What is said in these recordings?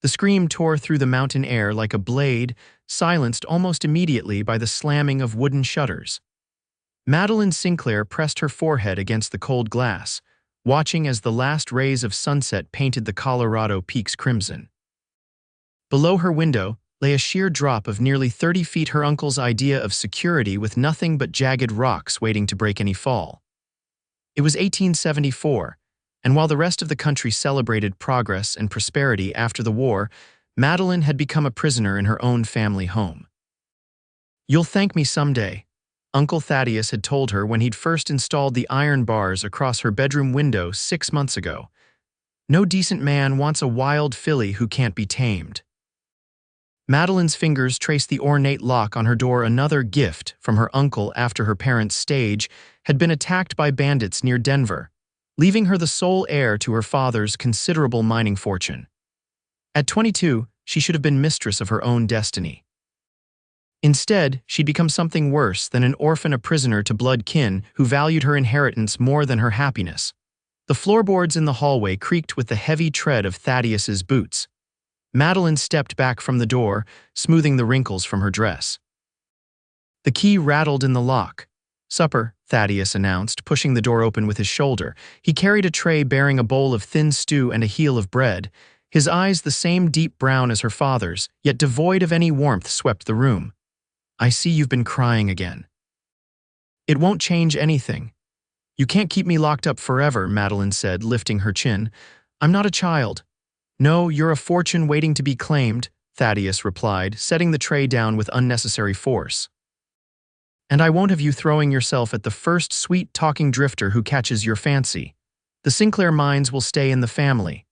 The scream tore through the mountain air like a blade, silenced almost immediately by the slamming of wooden shutters. Madeline Sinclair pressed her forehead against the cold glass, watching as the last rays of sunset painted the Colorado peaks crimson. Below her window lay a sheer drop of nearly 30 feet, her uncle's idea of security, with nothing but jagged rocks waiting to break any fall. It was 1874, and while the rest of the country celebrated progress and prosperity after the war, Madeline had become a prisoner in her own family home. "You'll thank me someday," Uncle Thaddeus had told her when he'd first installed the iron bars across her bedroom window 6 months ago. "No decent man wants a wild filly who can't be tamed." Madeline's fingers traced the ornate lock on her door, another gift from her uncle after her parents' stage had been attacked by bandits near Denver, leaving her the sole heir to her father's considerable mining fortune. At 22, she should have been mistress of her own destiny. Instead, she'd become something worse than an orphan, a prisoner to blood kin who valued her inheritance more than her happiness. The floorboards in the hallway creaked with the heavy tread of Thaddeus's boots. Madeline stepped back from the door, smoothing the wrinkles from her dress. The key rattled in the lock. "Supper," Thaddeus announced, pushing the door open with his shoulder. He carried a tray bearing a bowl of thin stew and a heel of bread. His eyes, the same deep brown as her father's, yet devoid of any warmth, swept the room. "I see you've been crying again." "It won't change anything. You can't keep me locked up forever," Madeline said, lifting her chin. "I'm not a child." "No, you're a fortune waiting to be claimed," Thaddeus replied, setting the tray down with unnecessary force. "And I won't have you throwing yourself at the first sweet-talking drifter who catches your fancy. The Sinclair mines will stay in the family."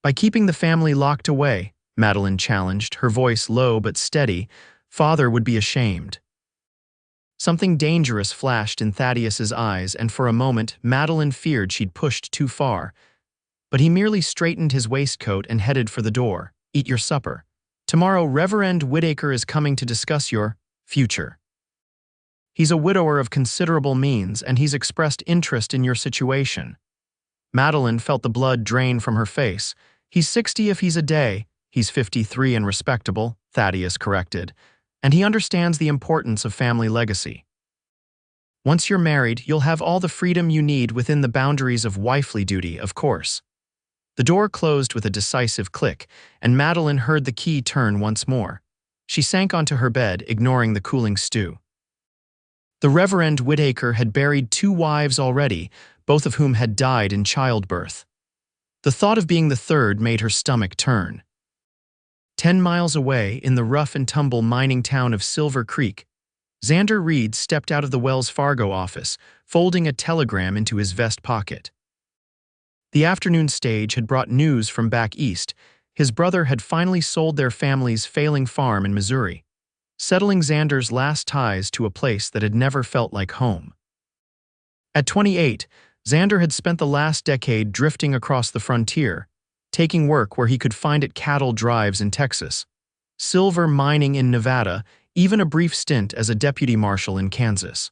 "By keeping the family locked away," Madeline challenged, her voice low but steady, "Father would be ashamed." Something dangerous flashed in Thaddeus's eyes, and for a moment Madeline feared she'd pushed too far. But he merely straightened his waistcoat and headed for the door. "Eat your supper. Tomorrow Reverend Whitaker is coming to discuss your future. He's a widower of considerable means, and he's expressed interest in your situation." Madeline felt the blood drain from her face. "He's 60 if he's a day." "He's 53 and respectable," Thaddeus corrected. "And he understands the importance of family legacy. Once you're married, you'll have all the freedom you need within the boundaries of wifely duty, of course." The door closed with a decisive click, and Madeline heard the key turn once more. She sank onto her bed, ignoring the cooling stew. The Reverend Whitaker had buried 2 wives already, both of whom had died in childbirth. The thought of being the third made her stomach turn. 10 miles away, in the rough-and-tumble mining town of Silver Creek, Xander Reid stepped out of the Wells Fargo office, folding a telegram into his vest pocket. The afternoon stage had brought news from back east. His brother had finally sold their family's failing farm in Missouri, settling Xander's last ties to a place that had never felt like home. At 28, Xander had spent the last decade drifting across the frontier, taking work where he could find it: cattle drives in Texas, silver mining in Nevada, even a brief stint as a deputy marshal in Kansas.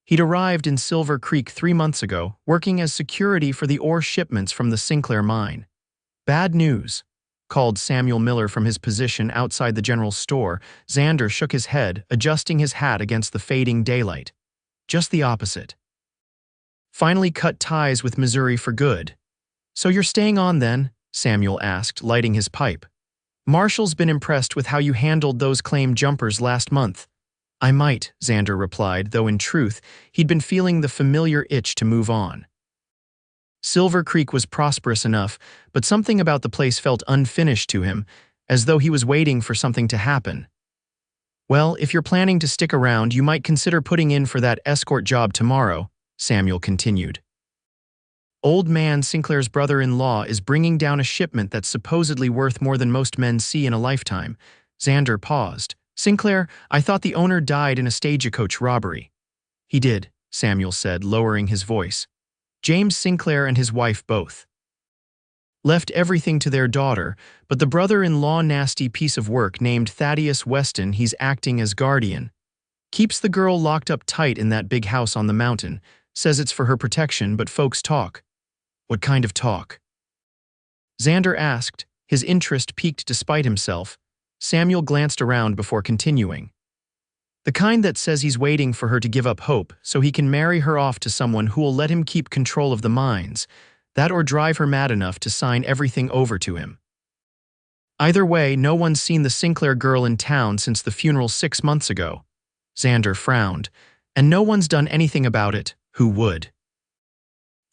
He'd arrived in Silver Creek 3 months ago, working as security for the ore shipments from the Sinclair mine. "Bad news," called Samuel Miller from his position outside the general store. Xander shook his head, adjusting his hat against the fading daylight. "Just the opposite. Finally cut ties with Missouri for good." "So you're staying on then?" Samuel asked, lighting his pipe. "Marshall's been impressed with how you handled those claim jumpers last month." "I might," Xander replied, though in truth, he'd been feeling the familiar itch to move on. Silver Creek was prosperous enough, but something about the place felt unfinished to him, as though he was waiting for something to happen. "Well, if you're planning to stick around, you might consider putting in for that escort job tomorrow," Samuel continued. "Old man Sinclair's brother-in-law is bringing down a shipment that's supposedly worth more than most men see in a lifetime." Xander paused. "Sinclair, I thought the owner died in a stagecoach robbery." "He did," Samuel said, lowering his voice. "James Sinclair and his wife both. Left everything to their daughter, but the brother-in-law, nasty piece of work named Thaddeus Weston, he's acting as guardian. Keeps the girl locked up tight in that big house on the mountain. Says it's for her protection, but folks talk." "What kind of talk?" Xander asked, His interest piqued despite himself. Samuel glanced around before continuing. The kind that says he's waiting for her to give up hope so he can marry her off to someone who will let him keep control of the mines, that or drive her mad enough to sign everything over to him. Either way, no one's seen the Sinclair girl in town since the funeral 6 months ago. Xander frowned. And no one's done anything about it. Who would?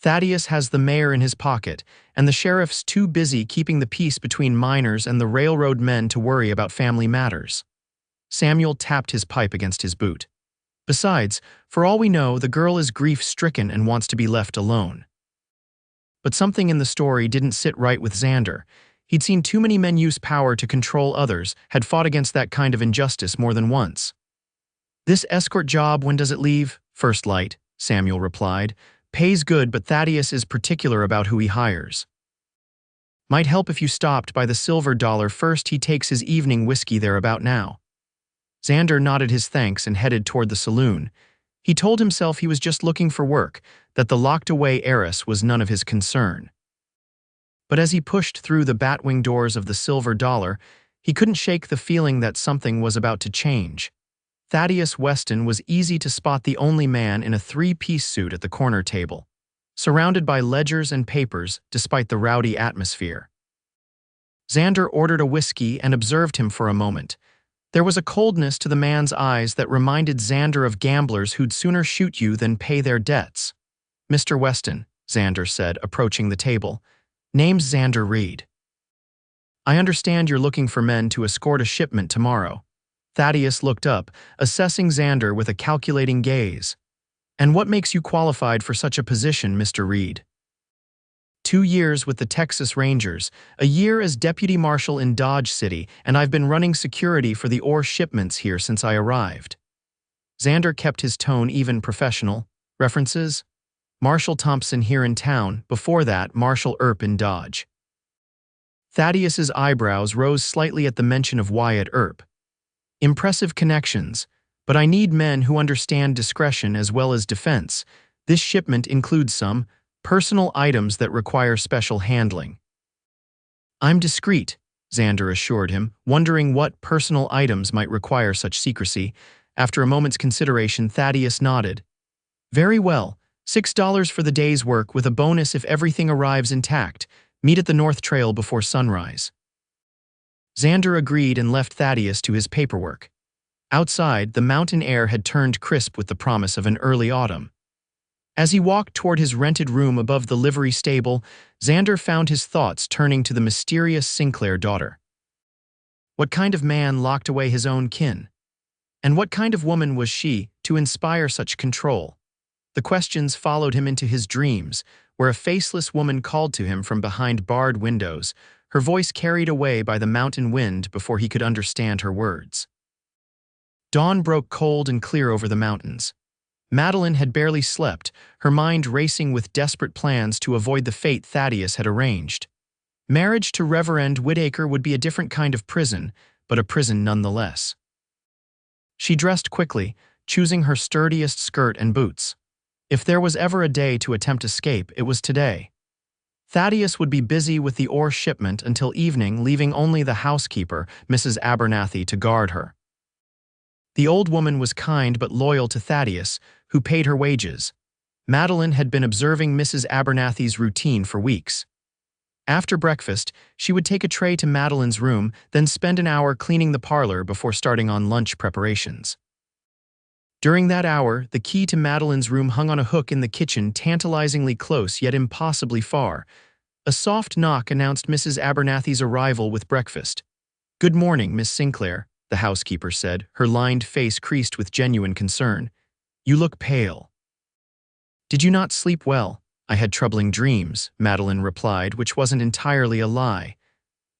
Thaddeus has the mayor in his pocket, and the sheriff's too busy keeping the peace between miners and the railroad men to worry about family matters. Samuel tapped his pipe against his boot. Besides, for all we know, the girl is grief-stricken and wants to be left alone. But something in the story didn't sit right with Xander. He'd seen too many men use power to control others, had fought against that kind of injustice more than once. "This escort job, when does it leave?" "First light," Samuel replied. "Pays good, but Thaddeus is particular about who he hires. Might help if you stopped by the Silver Dollar first. He takes his evening whiskey there about now." Xander nodded his thanks and headed toward the saloon. He told himself he was just looking for work, that the locked-away heiress was none of his concern. But as he pushed through the batwing doors of the Silver Dollar, he couldn't shake the feeling that something was about to change. Thaddeus Weston was easy to spot, the only man in a 3-piece suit at the corner table, surrounded by ledgers and papers despite the rowdy atmosphere. Xander ordered a whiskey and observed him for a moment. There was a coldness to the man's eyes that reminded Xander of gamblers who'd sooner shoot you than pay their debts. "Mr. Weston," Xander said, approaching the table. "Name's Xander Reid. I understand you're looking for men to escort a shipment tomorrow." Thaddeus looked up, assessing Xander with a calculating gaze. "And what makes you qualified for such a position, Mr. Reid?" 2 years with the Texas Rangers, a year as deputy marshal in Dodge City, and I've been running security for the ore shipments here since I arrived." Xander kept his tone even professional. "References? Marshal Thompson here in town, before that, Marshal Earp in Dodge." Thaddeus's eyebrows rose slightly at the mention of Wyatt Earp. "Impressive connections, but I need men who understand discretion as well as defense. This shipment includes some personal items that require special handling." "I'm discreet," Xander assured him, wondering what personal items might require such secrecy. After a moment's consideration, Thaddeus nodded. "Very well. $6 for the day's work with a bonus if everything arrives intact. Meet at the North Trail before sunrise." Xander agreed and left Thaddeus to his paperwork. Outside, the mountain air had turned crisp with the promise of an early autumn. As he walked toward his rented room above the livery stable, Xander found his thoughts turning to the mysterious Sinclair daughter. What kind of man locked away his own kin? And what kind of woman was she to inspire such control? The questions followed him into his dreams, where a faceless woman called to him from behind barred windows, her voice carried away by the mountain wind before he could understand her words. Dawn broke cold and clear over the mountains. Madeline had barely slept, her mind racing with desperate plans to avoid the fate Thaddeus had arranged. Marriage to Reverend Whitaker would be a different kind of prison, but a prison nonetheless. She dressed quickly, choosing her sturdiest skirt and boots. If there was ever a day to attempt escape, it was today. Thaddeus would be busy with the ore shipment until evening, leaving only the housekeeper, Mrs. Abernathy, to guard her. The old woman was kind but loyal to Thaddeus, who paid her wages. Madeline had been observing Mrs. Abernathy's routine for weeks. After breakfast, she would take a tray to Madeline's room, then spend an hour cleaning the parlor before starting on lunch preparations. During that hour, the key to Madeline's room hung on a hook in the kitchen, tantalizingly close yet impossibly far. A soft knock announced Mrs. Abernathy's arrival with breakfast. "Good morning, Miss Sinclair," the housekeeper said, her lined face creased with genuine concern. "You look pale." "Did you not sleep well?" "I had troubling dreams," Madeline replied, which wasn't entirely a lie.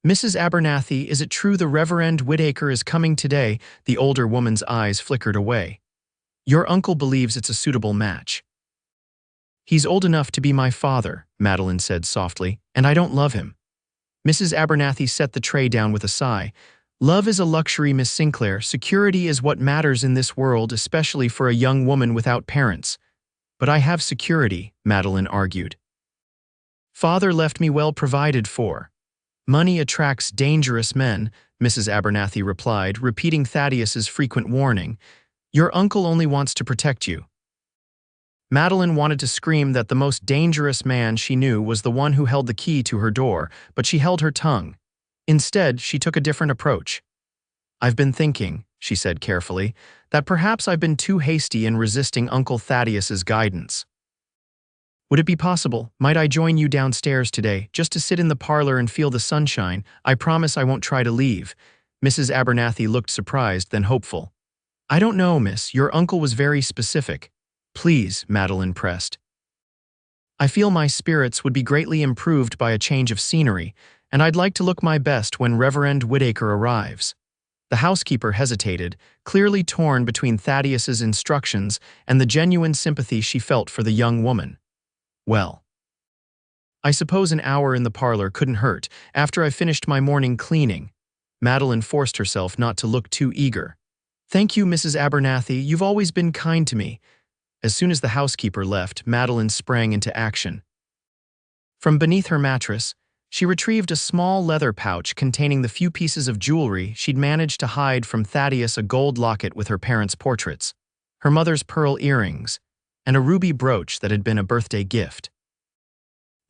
"Mrs. Abernathy, is it true the Reverend Whitaker is coming today?" The older woman's eyes flickered away. "Your uncle believes it's a suitable match." "He's old enough to be my father," Madeline said softly, "and I don't love him." Mrs. Abernathy set the tray down with a sigh. "Love is a luxury, Miss Sinclair. Security is what matters in this world, especially for a young woman without parents." "But I have security," Madeline argued. "Father left me well provided for." Money attracts dangerous men, Mrs. Abernathy replied, repeating Thaddeus's frequent warning. Your uncle only wants to protect you. Madeline wanted to scream that the most dangerous man she knew was the one who held the key to her door, but she held her tongue. Instead, she took a different approach. I've been thinking, she said carefully, that perhaps I've been too hasty in resisting Uncle Thaddeus's guidance. Would it be possible, might I join you downstairs today, just to sit in the parlor and feel the sunshine? I promise I won't try to leave. Mrs. Abernathy looked surprised, then hopeful. I don't know, miss, your uncle was very specific. Please, Madeline pressed. I feel my spirits would be greatly improved by a change of scenery, and I'd like to look my best when Reverend Whittaker arrives. The housekeeper hesitated, clearly torn between Thaddeus's instructions and the genuine sympathy she felt for the young woman. Well, I suppose an hour in the parlor couldn't hurt after I finished my morning cleaning. Madeline forced herself not to look too eager. Thank you, Mrs. Abernathy, you've always been kind to me. As soon as the housekeeper left, Madeline sprang into action. From beneath her mattress, she retrieved a small leather pouch containing the few pieces of jewelry she'd managed to hide from Thaddeus, a gold locket with her parents' portraits, her mother's pearl earrings, and a ruby brooch that had been a birthday gift.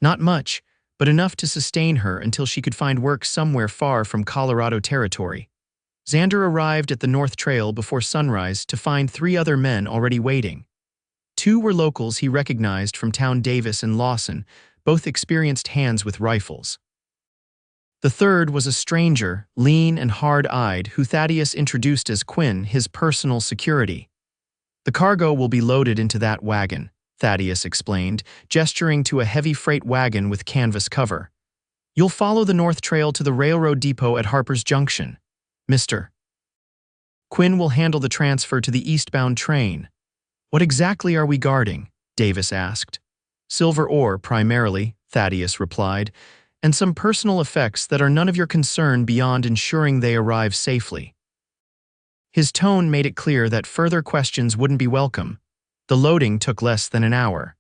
Not much, but enough to sustain her until she could find work somewhere far from Colorado territory. Xander arrived at the North Trail before sunrise to find 3 other men already waiting. 2 were locals he recognized from town, Davis and Lawson, both experienced hands with rifles. The third was a stranger, lean and hard-eyed, who Thaddeus introduced as Quinn, his personal security. The cargo will be loaded into that wagon, Thaddeus explained, gesturing to a heavy freight wagon with canvas cover. You'll follow the North Trail to the railroad depot at Harper's Junction. Mr. Quinn will handle the transfer to the eastbound train. What exactly are we guarding? Davis asked. Silver ore, primarily, Thaddeus replied, and some personal effects that are none of your concern beyond ensuring they arrive safely. His tone made it clear that further questions wouldn't be welcome. The loading took less than an hour.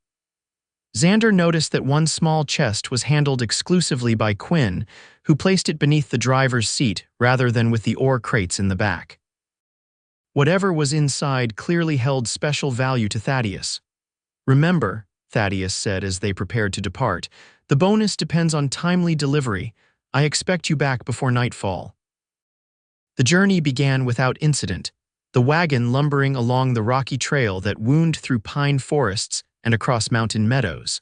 Xander noticed that one small chest was handled exclusively by Quinn, who placed it beneath the driver's seat rather than with the ore crates in the back. Whatever was inside clearly held special value to Thaddeus. Remember, Thaddeus said as they prepared to depart, the bonus depends on timely delivery. I expect you back before nightfall. The journey began without incident, the wagon lumbering along the rocky trail that wound through pine forests and across mountain meadows.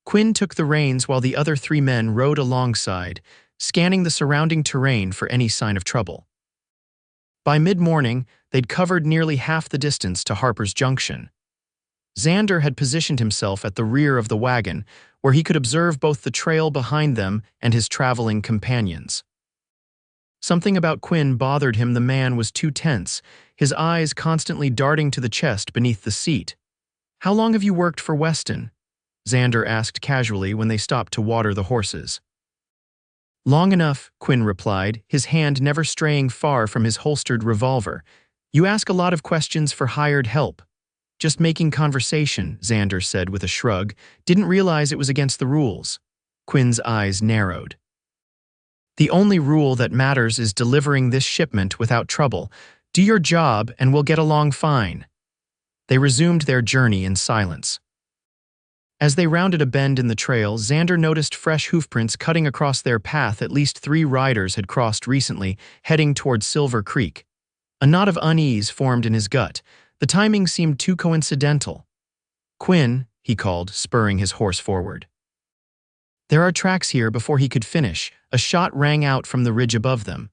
Quinn took the reins while the other 3 men rode alongside, scanning the surrounding terrain for any sign of trouble. By mid-morning, they'd covered nearly half the distance to Harper's Junction. Xander had positioned himself at the rear of the wagon, where he could observe both the trail behind them and his traveling companions. Something about Quinn bothered him. The man was too tense, his eyes constantly darting to the chest beneath the seat. How long have you worked for Weston? Xander asked casually when they stopped to water the horses. Long enough, Quinn replied, his hand never straying far from his holstered revolver. You ask a lot of questions for hired help. Just making conversation, Xander said with a shrug. Didn't realize it was against the rules. Quinn's eyes narrowed. The only rule that matters is delivering this shipment without trouble. Do your job and we'll get along fine. They resumed their journey in silence. As they rounded a bend in the trail, Xander noticed fresh hoofprints cutting across their path. At least 3 riders had crossed recently, heading toward Silver Creek. A knot of unease formed in his gut. The timing seemed too coincidental. Quinn, he called, spurring his horse forward. There are tracks here. Before he could finish, a shot rang out from the ridge above them.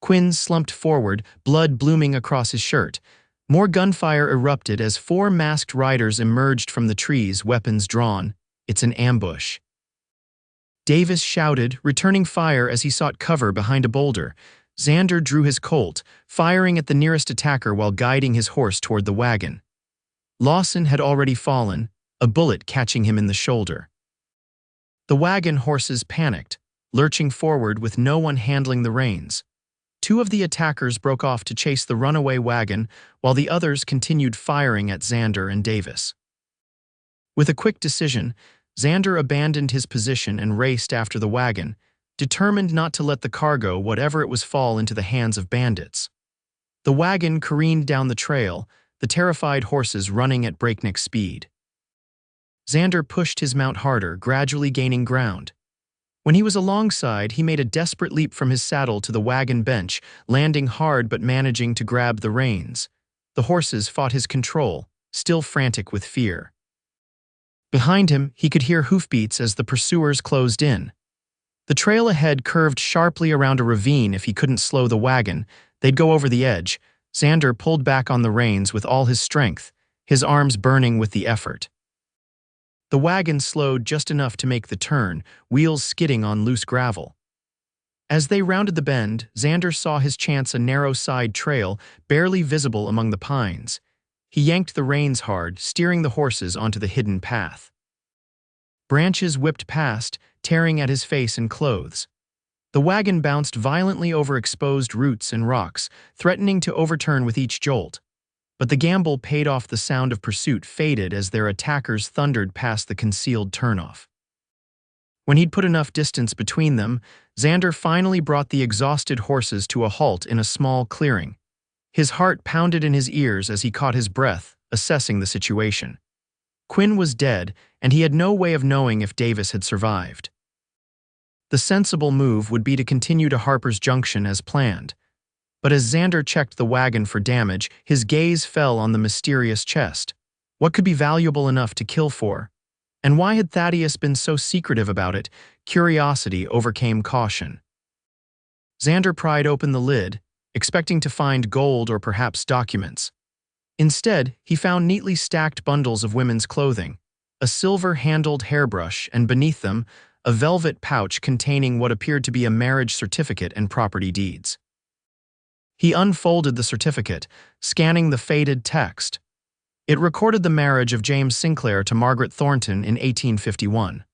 Quinn slumped forward, blood blooming across his shirt. More gunfire erupted as 4 masked riders emerged from the trees, weapons drawn. It's an ambush. Davis shouted, returning fire as he sought cover behind a boulder. Xander drew his Colt, firing at the nearest attacker while guiding his horse toward the wagon. Lawson had already fallen, a bullet catching him in the shoulder. The wagon horses panicked, lurching forward with no one handling the reins. 2 of the attackers broke off to chase the runaway wagon, while the others continued firing at Xander and Davis. With a quick decision, Xander abandoned his position and raced after the wagon, determined not to let the cargo, whatever it was, fall into the hands of bandits. The wagon careened down the trail, the terrified horses running at breakneck speed. Xander pushed his mount harder, gradually gaining ground. When he was alongside, he made a desperate leap from his saddle to the wagon bench, landing hard but managing to grab the reins. The horses fought his control, still frantic with fear. Behind him, he could hear hoofbeats as the pursuers closed in. The trail ahead curved sharply around a ravine. If he couldn't slow the wagon, they'd go over the edge. Xander pulled back on the reins with all his strength, his arms burning with the effort. The wagon slowed just enough to make the turn, wheels skidding on loose gravel. As they rounded the bend, Xander saw his chance, a narrow side trail, barely visible among the pines. He yanked the reins hard, steering the horses onto the hidden path. Branches whipped past, tearing at his face and clothes. The wagon bounced violently over exposed roots and rocks, threatening to overturn with each jolt. But the gamble paid off. The sound of pursuit faded as their attackers thundered past the concealed turnoff. When he'd put enough distance between them, Xander finally brought the exhausted horses to a halt in a small clearing. His heart pounded in his ears as he caught his breath, assessing the situation. Quinn was dead, and he had no way of knowing if Davis had survived. The sensible move would be to continue to Harper's Junction as planned. But as Xander checked the wagon for damage, his gaze fell on the mysterious chest. What could be valuable enough to kill for? And why had Thaddeus been so secretive about it? Curiosity overcame caution. Xander pried open the lid, expecting to find gold or perhaps documents. Instead, he found neatly stacked bundles of women's clothing, a silver-handled hairbrush, and beneath them, a velvet pouch containing what appeared to be a marriage certificate and property deeds. He unfolded the certificate, scanning the faded text. It recorded the marriage of James Sinclair to Margaret Thornton in 1851.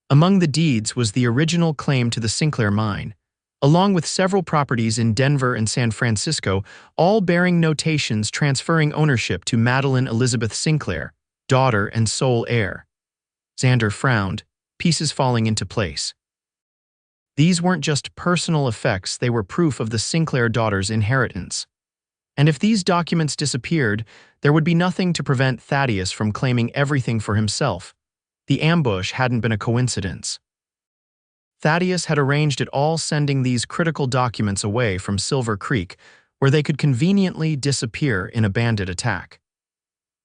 Among the deeds was the original claim to the Sinclair mine, along with several properties in Denver and San Francisco, all bearing notations transferring ownership to Madeline Elizabeth Sinclair, daughter and sole heir. Xander frowned, pieces falling into place. These weren't just personal effects, they were proof of the Sinclair daughter's inheritance. And if these documents disappeared, there would be nothing to prevent Thaddeus from claiming everything for himself. The ambush hadn't been a coincidence. Thaddeus had arranged it all, sending these critical documents away from Silver Creek, where they could conveniently disappear in a bandit attack.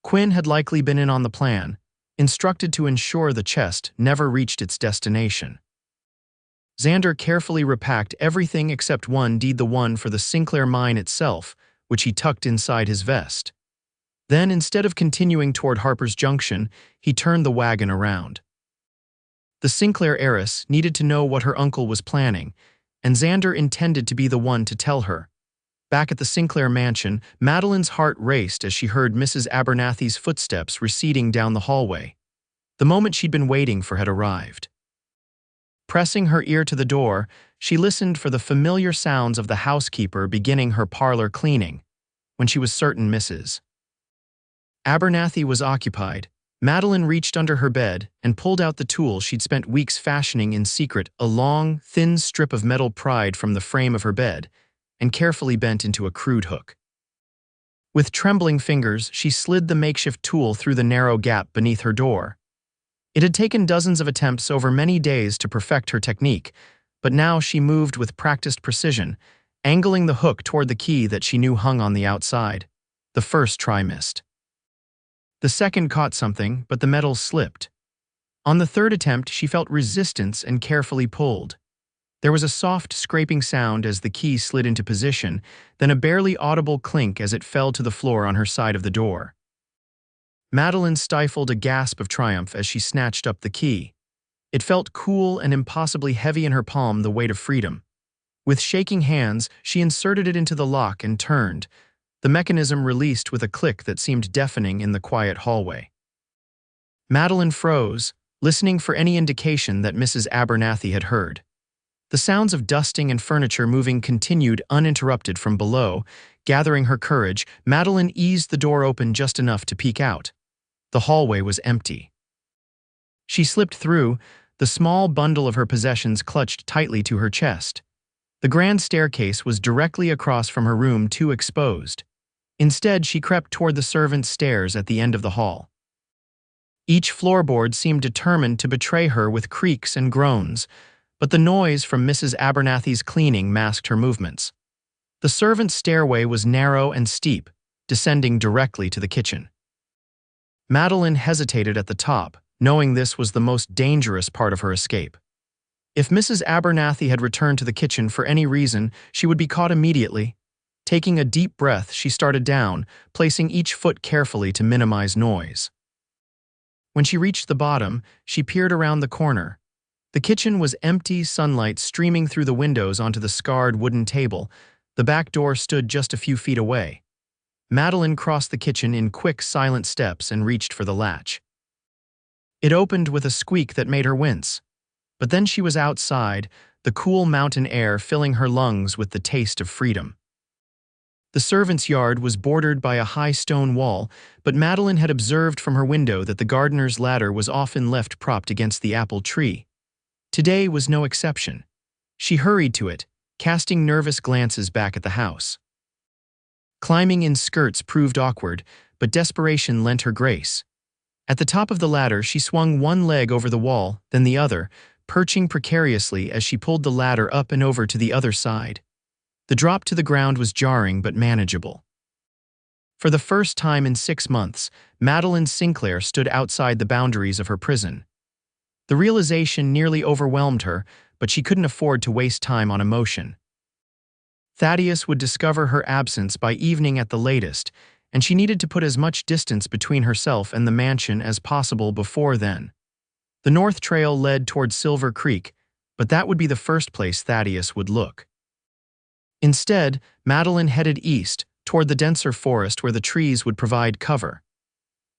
Quinn had likely been in on the plan, instructed to ensure the chest never reached its destination. Xander carefully repacked everything except one deed, the one for the Sinclair mine itself, which he tucked inside his vest. Then, instead of continuing toward Harper's Junction, he turned the wagon around. The Sinclair heiress needed to know what her uncle was planning, and Xander intended to be the one to tell her. Back at the Sinclair mansion, Madeline's heart raced as she heard Mrs. Abernathy's footsteps receding down the hallway. The moment she'd been waiting for had arrived. Pressing her ear to the door, she listened for the familiar sounds of the housekeeper beginning her parlor cleaning. When she was certain Mrs. Abernathy was occupied, Madeline reached under her bed and pulled out the tool she'd spent weeks fashioning in secret, a long, thin strip of metal pried from the frame of her bed and carefully bent into a crude hook. With trembling fingers, she slid the makeshift tool through the narrow gap beneath her door. It had taken dozens of attempts over many days to perfect her technique, but now she moved with practiced precision, angling the hook toward the key that she knew hung on the outside. The first try missed. The second caught something, but the metal slipped. On the third attempt, she felt resistance and carefully pulled. There was a soft scraping sound as the key slid into position, then a barely audible clink as it fell to the floor on her side of the door. Madeline stifled a gasp of triumph as she snatched up the key. It felt cool and impossibly heavy in her palm, the weight of freedom. With shaking hands, she inserted it into the lock and turned. The mechanism released with a click that seemed deafening in the quiet hallway. Madeline froze, listening for any indication that Mrs. Abernathy had heard. The sounds of dusting and furniture moving continued uninterrupted from below. Gathering her courage, Madeline eased the door open just enough to peek out. The hallway was empty. She slipped through, the small bundle of her possessions clutched tightly to her chest. The grand staircase was directly across from her room, too exposed. Instead, she crept toward the servants' stairs at the end of the hall. Each floorboard seemed determined to betray her with creaks and groans, but the noise from Mrs. Abernathy's cleaning masked her movements. The servants' stairway was narrow and steep, descending directly to the kitchen. Madeline hesitated at the top, knowing this was the most dangerous part of her escape. If Mrs. Abernathy had returned to the kitchen for any reason, she would be caught immediately. Taking a deep breath, she started down, placing each foot carefully to minimize noise. When she reached the bottom, she peered around the corner. The kitchen was empty, sunlight streaming through the windows onto the scarred wooden table. The back door stood just a few feet away. Madeline crossed the kitchen in quick, silent steps and reached for the latch. It opened with a squeak that made her wince. But then she was outside, the cool mountain air filling her lungs with the taste of freedom. The servants' yard was bordered by a high stone wall, but Madeline had observed from her window that the gardener's ladder was often left propped against the apple tree. Today was no exception. She hurried to it, casting nervous glances back at the house. Climbing in skirts proved awkward, but desperation lent her grace. At the top of the ladder, she swung one leg over the wall, then the other, perching precariously as she pulled the ladder up and over to the other side. The drop to the ground was jarring but manageable. For the first time in 6 months, Madeline Sinclair stood outside the boundaries of her prison. The realization nearly overwhelmed her, but she couldn't afford to waste time on emotion. Thaddeus would discover her absence by evening at the latest, and she needed to put as much distance between herself and the mansion as possible before then. The north trail led toward Silver Creek, but that would be the first place Thaddeus would look. Instead, Madeline headed east, toward the denser forest where the trees would provide cover.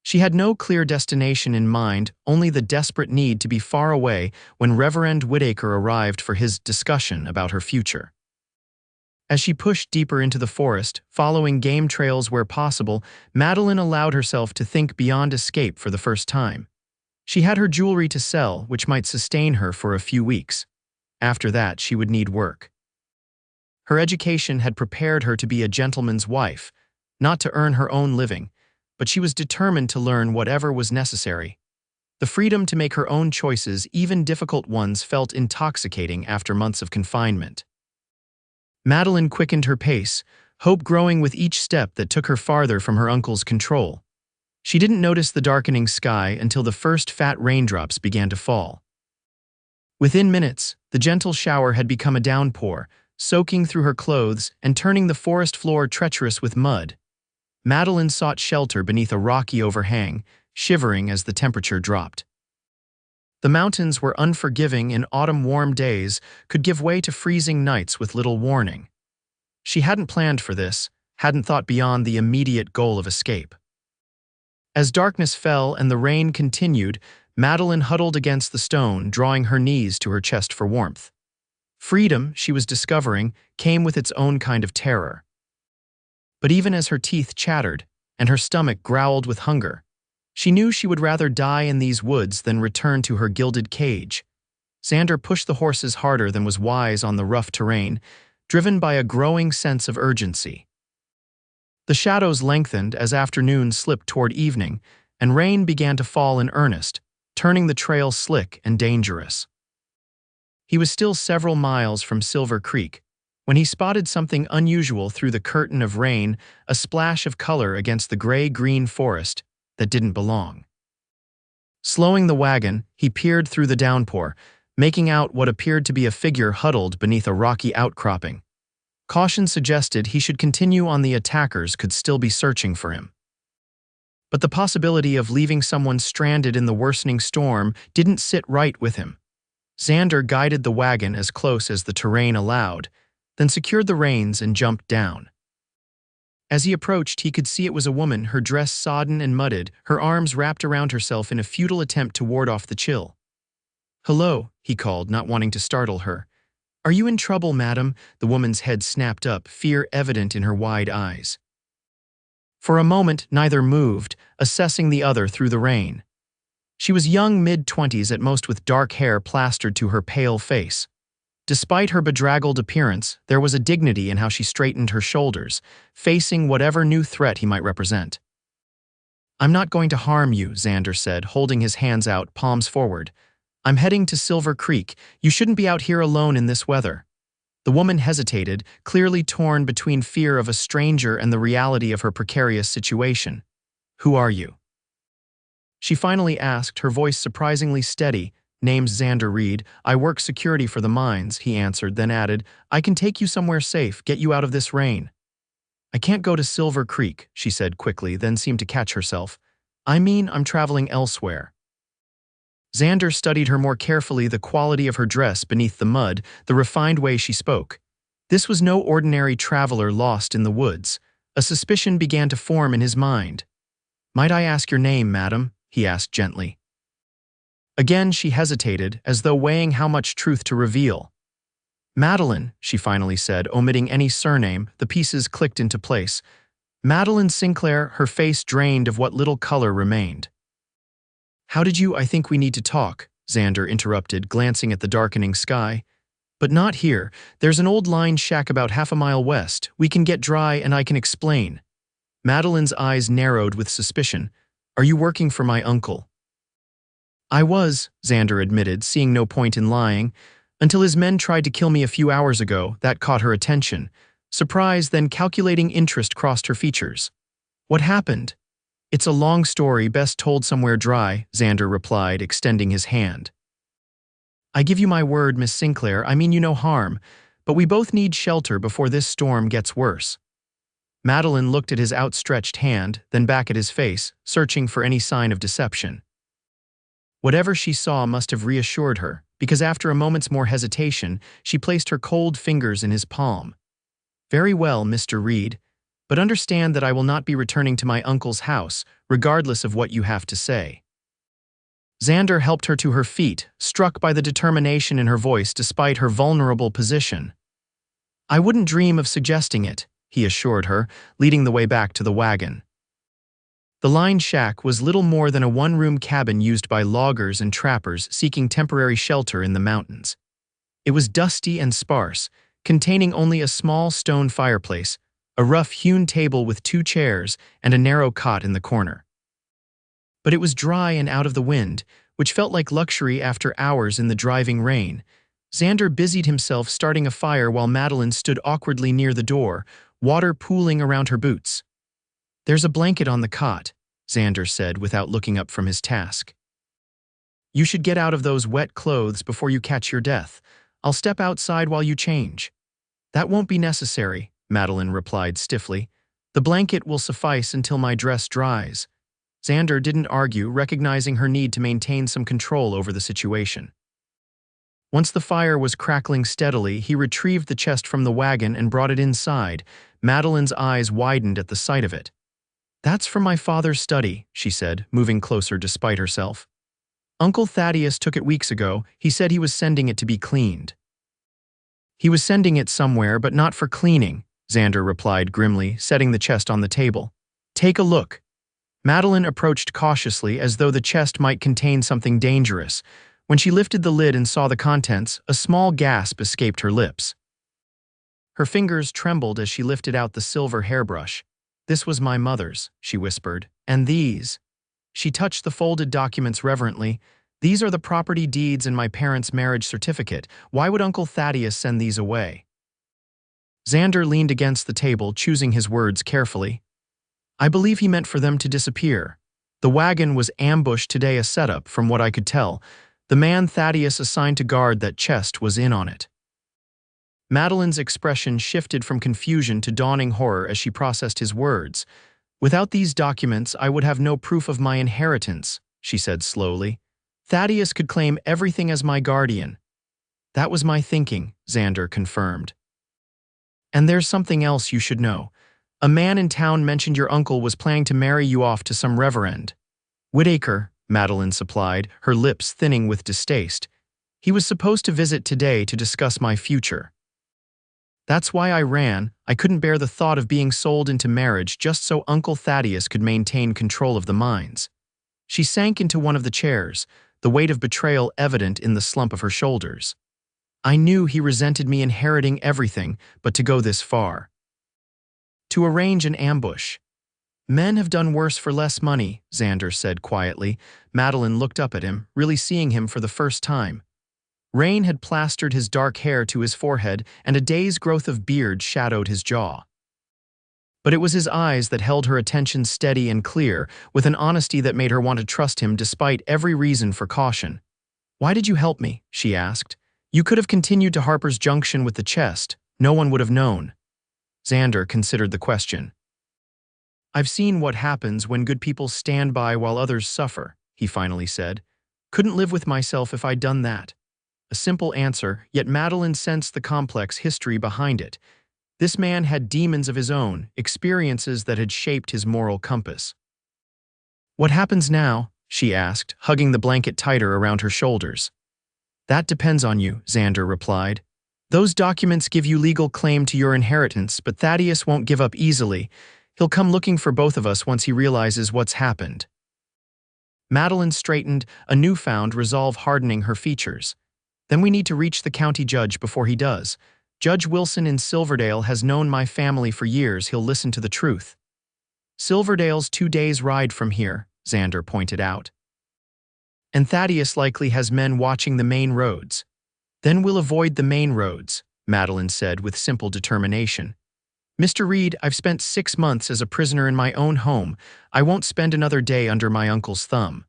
She had no clear destination in mind, only the desperate need to be far away when Reverend Whittaker arrived for his discussion about her future. As she pushed deeper into the forest, following game trails where possible, Madeline allowed herself to think beyond escape for the first time. She had her jewelry to sell, which might sustain her for a few weeks. After that, she would need work. Her education had prepared her to be a gentleman's wife, not to earn her own living, but she was determined to learn whatever was necessary. The freedom to make her own choices, even difficult ones, felt intoxicating after months of confinement. Madeline quickened her pace, hope growing with each step that took her farther from her uncle's control. She didn't notice the darkening sky until the first fat raindrops began to fall. Within minutes, the gentle shower had become a downpour, soaking through her clothes and turning the forest floor treacherous with mud. Madeline sought shelter beneath a rocky overhang, shivering as the temperature dropped. The mountains were unforgiving, and autumn warm days could give way to freezing nights with little warning. She hadn't planned for this, hadn't thought beyond the immediate goal of escape. As darkness fell and the rain continued, Madeline huddled against the stone, drawing her knees to her chest for warmth. Freedom, she was discovering, came with its own kind of terror. But even as her teeth chattered and her stomach growled with hunger, she knew she would rather die in these woods than return to her gilded cage. Xander pushed the horses harder than was wise on the rough terrain, driven by a growing sense of urgency. The shadows lengthened as afternoon slipped toward evening, and rain began to fall in earnest, turning the trail slick and dangerous. He was still several miles from Silver Creek when he spotted something unusual through the curtain of rain, a splash of color against the gray-green forest that didn't belong. Slowing the wagon, he peered through the downpour, making out what appeared to be a figure huddled beneath a rocky outcropping. Caution suggested he should continue on. The attackers could still be searching for him. But the possibility of leaving someone stranded in the worsening storm didn't sit right with him. Xander guided the wagon as close as the terrain allowed, then secured the reins and jumped down. As he approached, he could see it was a woman, her dress sodden and mudded, her arms wrapped around herself in a futile attempt to ward off the chill. "Hello," he called, not wanting to startle her. "Are you in trouble, madam?" The woman's head snapped up, fear evident in her wide eyes. For a moment, neither moved, assessing the other through the rain. She was young mid-20s at most with dark hair plastered to her pale face. Despite her bedraggled appearance, there was a dignity in how she straightened her shoulders, facing whatever new threat he might represent. "I'm not going to harm you," Xander said, holding his hands out, palms forward. "I'm heading to Silver Creek. You shouldn't be out here alone in this weather." The woman hesitated, clearly torn between fear of a stranger and the reality of her precarious situation. "Who are you?" She finally asked, her voice surprisingly steady. "Name's Xander Reid. I work security for the mines," he answered, then added, "I can take you somewhere safe, get you out of this rain." "I can't go to Silver Creek," she said quickly, then seemed to catch herself. "I mean, I'm traveling elsewhere." Xander studied her more carefully, the quality of her dress beneath the mud, the refined way she spoke. This was no ordinary traveler lost in the woods. A suspicion began to form in his mind. "Might I ask your name, madam?" he asked gently. Again she hesitated, as though weighing how much truth to reveal. "Madeline," she finally said, omitting any surname. The pieces clicked into place. "Madeline Sinclair," her face drained of what little color remained. "How did you— I think we need to talk," Xander interrupted, glancing at the darkening sky. "But not here. There's an old line shack about half a mile west. We can get dry and I can explain." Madeline's eyes narrowed with suspicion. "Are you working for my uncle?" "I was," Xander admitted, seeing no point in lying. "Until his men tried to kill me a few hours ago, that caught her attention." Surprise, then calculating interest crossed her features. "What happened?" "It's a long story, best told somewhere dry," Xander replied, extending his hand. "I give you my word, Miss Sinclair, I mean you no harm, but we both need shelter before this storm gets worse." Madeline looked at his outstretched hand, then back at his face, searching for any sign of deception. Whatever she saw must have reassured her, because after a moment's more hesitation, she placed her cold fingers in his palm. "Very well, Mr. Reid, but understand that I will not be returning to my uncle's house, regardless of what you have to say." Xander helped her to her feet, struck by the determination in her voice despite her vulnerable position. "I wouldn't dream of suggesting it," he assured her, leading the way back to the wagon. The line shack was little more than a one-room cabin used by loggers and trappers seeking temporary shelter in the mountains. It was dusty and sparse, containing only a small stone fireplace, a rough-hewn table with 2 chairs, and a narrow cot in the corner. But it was dry and out of the wind, which felt like luxury after hours in the driving rain. Xander busied himself starting a fire while Madeline stood awkwardly near the door, water pooling around her boots. "There's a blanket on the cot," Xander said without looking up from his task. "You should get out of those wet clothes before you catch your death. I'll step outside while you change." "That won't be necessary," Madeline replied stiffly. "The blanket will suffice until my dress dries." Xander didn't argue, recognizing her need to maintain some control over the situation. Once the fire was crackling steadily, he retrieved the chest from the wagon and brought it inside. Madeline's eyes widened at the sight of it. "That's from my father's study," she said, moving closer despite herself. "Uncle Thaddeus took it weeks ago. He said he was sending it to be cleaned." "He was sending it somewhere, but not for cleaning," Xander replied grimly, setting the chest on the table. "Take a look." Madeline approached cautiously, as though the chest might contain something dangerous. When she lifted the lid and saw the contents, a small gasp escaped her lips. Her fingers trembled as she lifted out the silver hairbrush. "This was my mother's," she whispered. "And these." She touched the folded documents reverently. "These are the property deeds and my parents' marriage certificate. Why would Uncle Thaddeus send these away?" Xander leaned against the table, choosing his words carefully. "I believe he meant for them to disappear. The wagon was ambushed today, a setup, from what I could tell. The man Thaddeus assigned to guard that chest was in on it." Madeline's expression shifted from confusion to dawning horror as she processed his words. "Without these documents, I would have no proof of my inheritance," she said slowly. "Thaddeus could claim everything as my guardian." "That was my thinking," Xander confirmed. "And there's something else you should know. A man in town mentioned your uncle was planning to marry you off to some reverend." "Whitaker," Madeline supplied, her lips thinning with distaste. "He was supposed to visit today to discuss my future. That's why I ran. I couldn't bear the thought of being sold into marriage just so Uncle Thaddeus could maintain control of the mines." She sank into one of the chairs, the weight of betrayal evident in the slump of her shoulders. I knew he resented me inheriting everything, but to go this far. To arrange an ambush. Men have done worse for less money, Xander said quietly. Madeline looked up at him, really seeing him for the first time. Rain had plastered his dark hair to his forehead, and a day's growth of beard shadowed his jaw. But it was his eyes that held her attention steady and clear, with an honesty that made her want to trust him despite every reason for caution. "Why did you help me?" she asked. "You could have continued to Harper's Junction with the chest. No one would have known." Xander considered the question. "I've seen what happens when good people stand by while others suffer," he finally said. "Couldn't live with myself if I'd done that." A simple answer, yet Madeline sensed the complex history behind it. This man had demons of his own, experiences that had shaped his moral compass. "What happens now?" she asked, hugging the blanket tighter around her shoulders. "That depends on you," Xander replied. "Those documents give you legal claim to your inheritance, but Thaddeus won't give up easily. He'll come looking for both of us once he realizes what's happened." Madeline straightened, a newfound resolve hardening her features. "Then we need to reach the county judge before he does. Judge Wilson in Silverdale has known my family for years. He'll listen to the truth." "Silverdale's 2 days' ride from here," Xander pointed out. "And Thaddeus likely has men watching the main roads." "Then we'll avoid the main roads," Madeline said with simple determination. "Mr. Reid, I've spent 6 months as a prisoner in my own home. I won't spend another day under my uncle's thumb."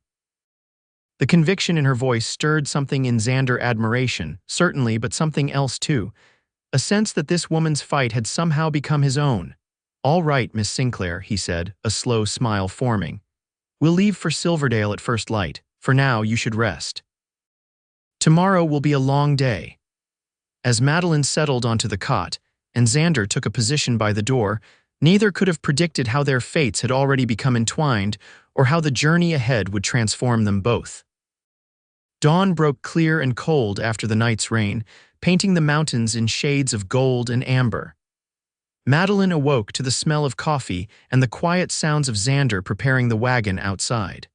The conviction in her voice stirred something in Xander admiration, certainly, but something else too. A sense that this woman's fight had somehow become his own. "All right, Miss Sinclair," he said, a slow smile forming. "We'll leave for Silverdale at first light. For now, you should rest. Tomorrow will be a long day." As Madeline settled onto the cot, and Xander took a position by the door, neither could have predicted how their fates had already become entwined or how the journey ahead would transform them both. Dawn broke clear and cold after the night's rain, painting the mountains in shades of gold and amber. Madeline awoke to the smell of coffee and the quiet sounds of Xander preparing the wagon outside.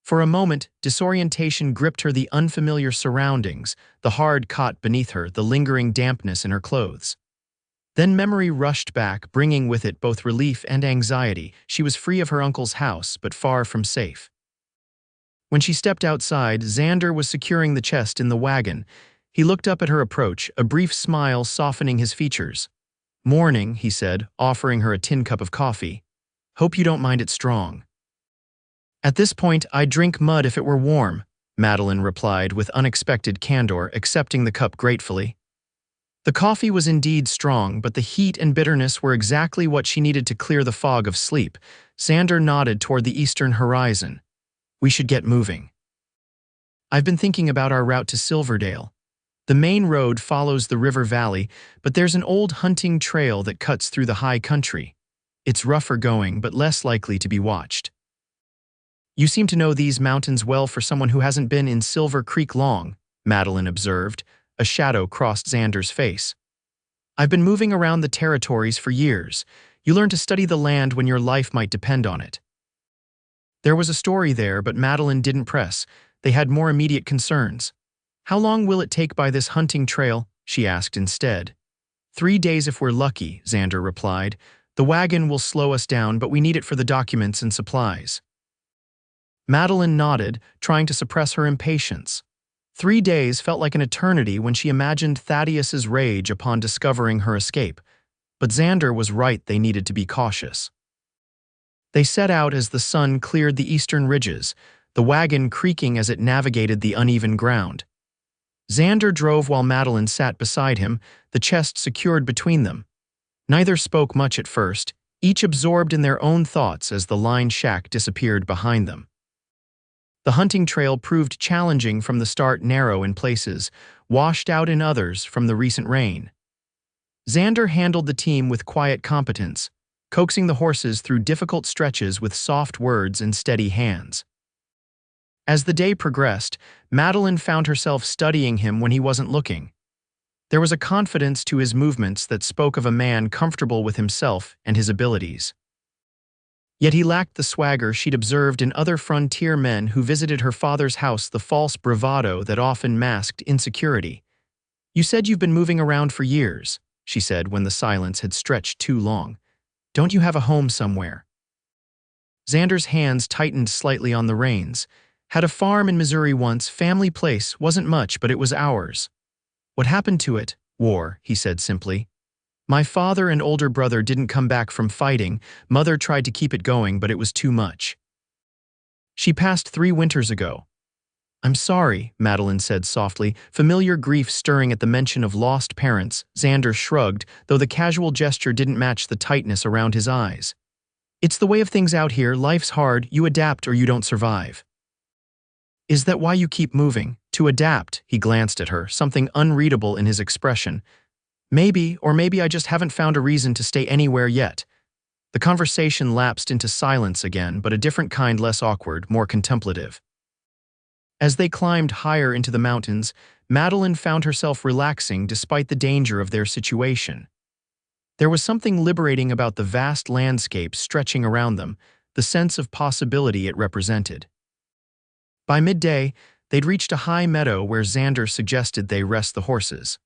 For a moment, disorientation gripped her, the unfamiliar surroundings, the hard cot beneath her, the lingering dampness in her clothes. Then memory rushed back, bringing with it both relief and anxiety. She was free of her uncle's house, but far from safe. When she stepped outside, Xander was securing the chest in the wagon. He looked up at her approach, a brief smile softening his features. "Morning," he said, offering her a tin cup of coffee. "Hope you don't mind it strong." "At this point, I'd drink mud if it were warm," Madeline replied with unexpected candor, accepting the cup gratefully. The coffee was indeed strong, but the heat and bitterness were exactly what she needed to clear the fog of sleep. Xander nodded toward the eastern horizon. "We should get moving." "I've been thinking about our route to Silverdale. The main road follows the river valley, but there's an old hunting trail that cuts through the high country. It's rougher going, but less likely to be watched." "You seem to know these mountains well for someone who hasn't been in Silver Creek long," Madeline observed. A shadow crossed Xander's face. "I've been moving around the territories for years. You learn to study the land when your life might depend on it." There was a story there, but Madeline didn't press. They had more immediate concerns. "How long will it take by this hunting trail?" she asked instead. 3 days if we're lucky," Xander replied. "The wagon will slow us down, but we need it for the documents and supplies." Madeline nodded, trying to suppress her impatience. 3 days felt like an eternity when she imagined Thaddeus's rage upon discovering her escape. But Xander was right, they needed to be cautious. They set out as the sun cleared the eastern ridges, the wagon creaking as it navigated the uneven ground. Xander drove while Madeline sat beside him, the chest secured between them. Neither spoke much at first, each absorbed in their own thoughts as the line shack disappeared behind them. The hunting trail proved challenging from the start, narrow in places, washed out in others from the recent rain. Xander handled the team with quiet competence, coaxing the horses through difficult stretches with soft words and steady hands. As the day progressed, Madeline found herself studying him when he wasn't looking. There was a confidence to his movements that spoke of a man comfortable with himself and his abilities. Yet he lacked the swagger she'd observed in other frontier men who visited her father's house, the false bravado that often masked insecurity. "You said you've been moving around for years," she said when the silence had stretched too long. "Don't you have a home somewhere?" Xander's hands tightened slightly on the reins. "Had a farm in Missouri once, family place, wasn't much, but it was ours." "What happened to it?" "War," he said simply. "My father and older brother didn't come back from fighting. Mother tried to keep it going, but it was too much. She passed 3 winters ago." "I'm sorry," Madeline said softly, familiar grief stirring at the mention of lost parents. Xander shrugged, though the casual gesture didn't match the tightness around his eyes. "It's the way of things out here. Life's hard. You adapt or you don't survive." "Is that why you keep moving? To adapt?" He glanced at her, something unreadable in his expression. "Maybe, or maybe I just haven't found a reason to stay anywhere yet." The conversation lapsed into silence again, but a different kind, less awkward, more contemplative. As they climbed higher into the mountains, Madeline found herself relaxing despite the danger of their situation. There was something liberating about the vast landscape stretching around them, the sense of possibility it represented. By midday, they'd reached a high meadow where Xander suggested they rest the horses.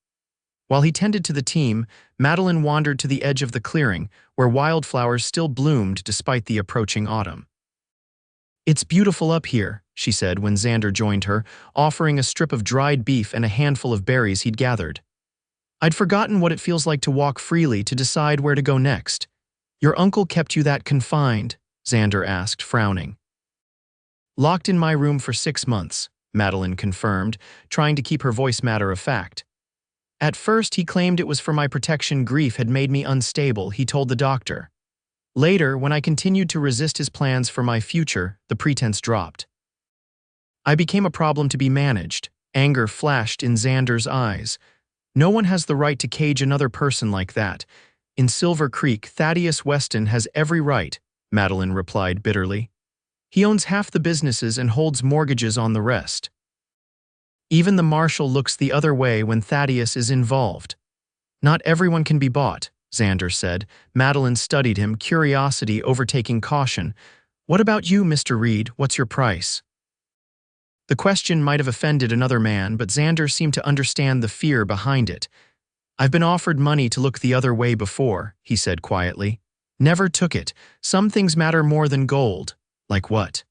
While he tended to the team, Madeline wandered to the edge of the clearing, where wildflowers still bloomed despite the approaching autumn. "It's beautiful up here," she said when Xander joined her, offering a strip of dried beef and a handful of berries he'd gathered. "I'd forgotten what it feels like to walk freely, to decide where to go next." "Your uncle kept you that confined?" Xander asked, frowning. "Locked in my room for 6 months," Madeline confirmed, trying to keep her voice matter of fact. "At first he claimed it was for my protection. Grief had made me unstable, he told the doctor. Later, when I continued to resist his plans for my future, the pretense dropped. I became a problem to be managed." Anger flashed in Xander's eyes. "No one has the right to cage another person like that. In Silver Creek, Thaddeus Weston has every right," Madeline replied bitterly. "He owns half the businesses and holds mortgages on the rest. Even the marshal looks the other way when Thaddeus is involved." "Not everyone can be bought," Xander said. Madeline studied him, curiosity overtaking caution. "What about you, Mr. Reid? What's your price?" The question might have offended another man, but Xander seemed to understand the fear behind it. "I've been offered money to look the other way before," he said quietly. "Never took it. Some things matter more than gold." "Like what?"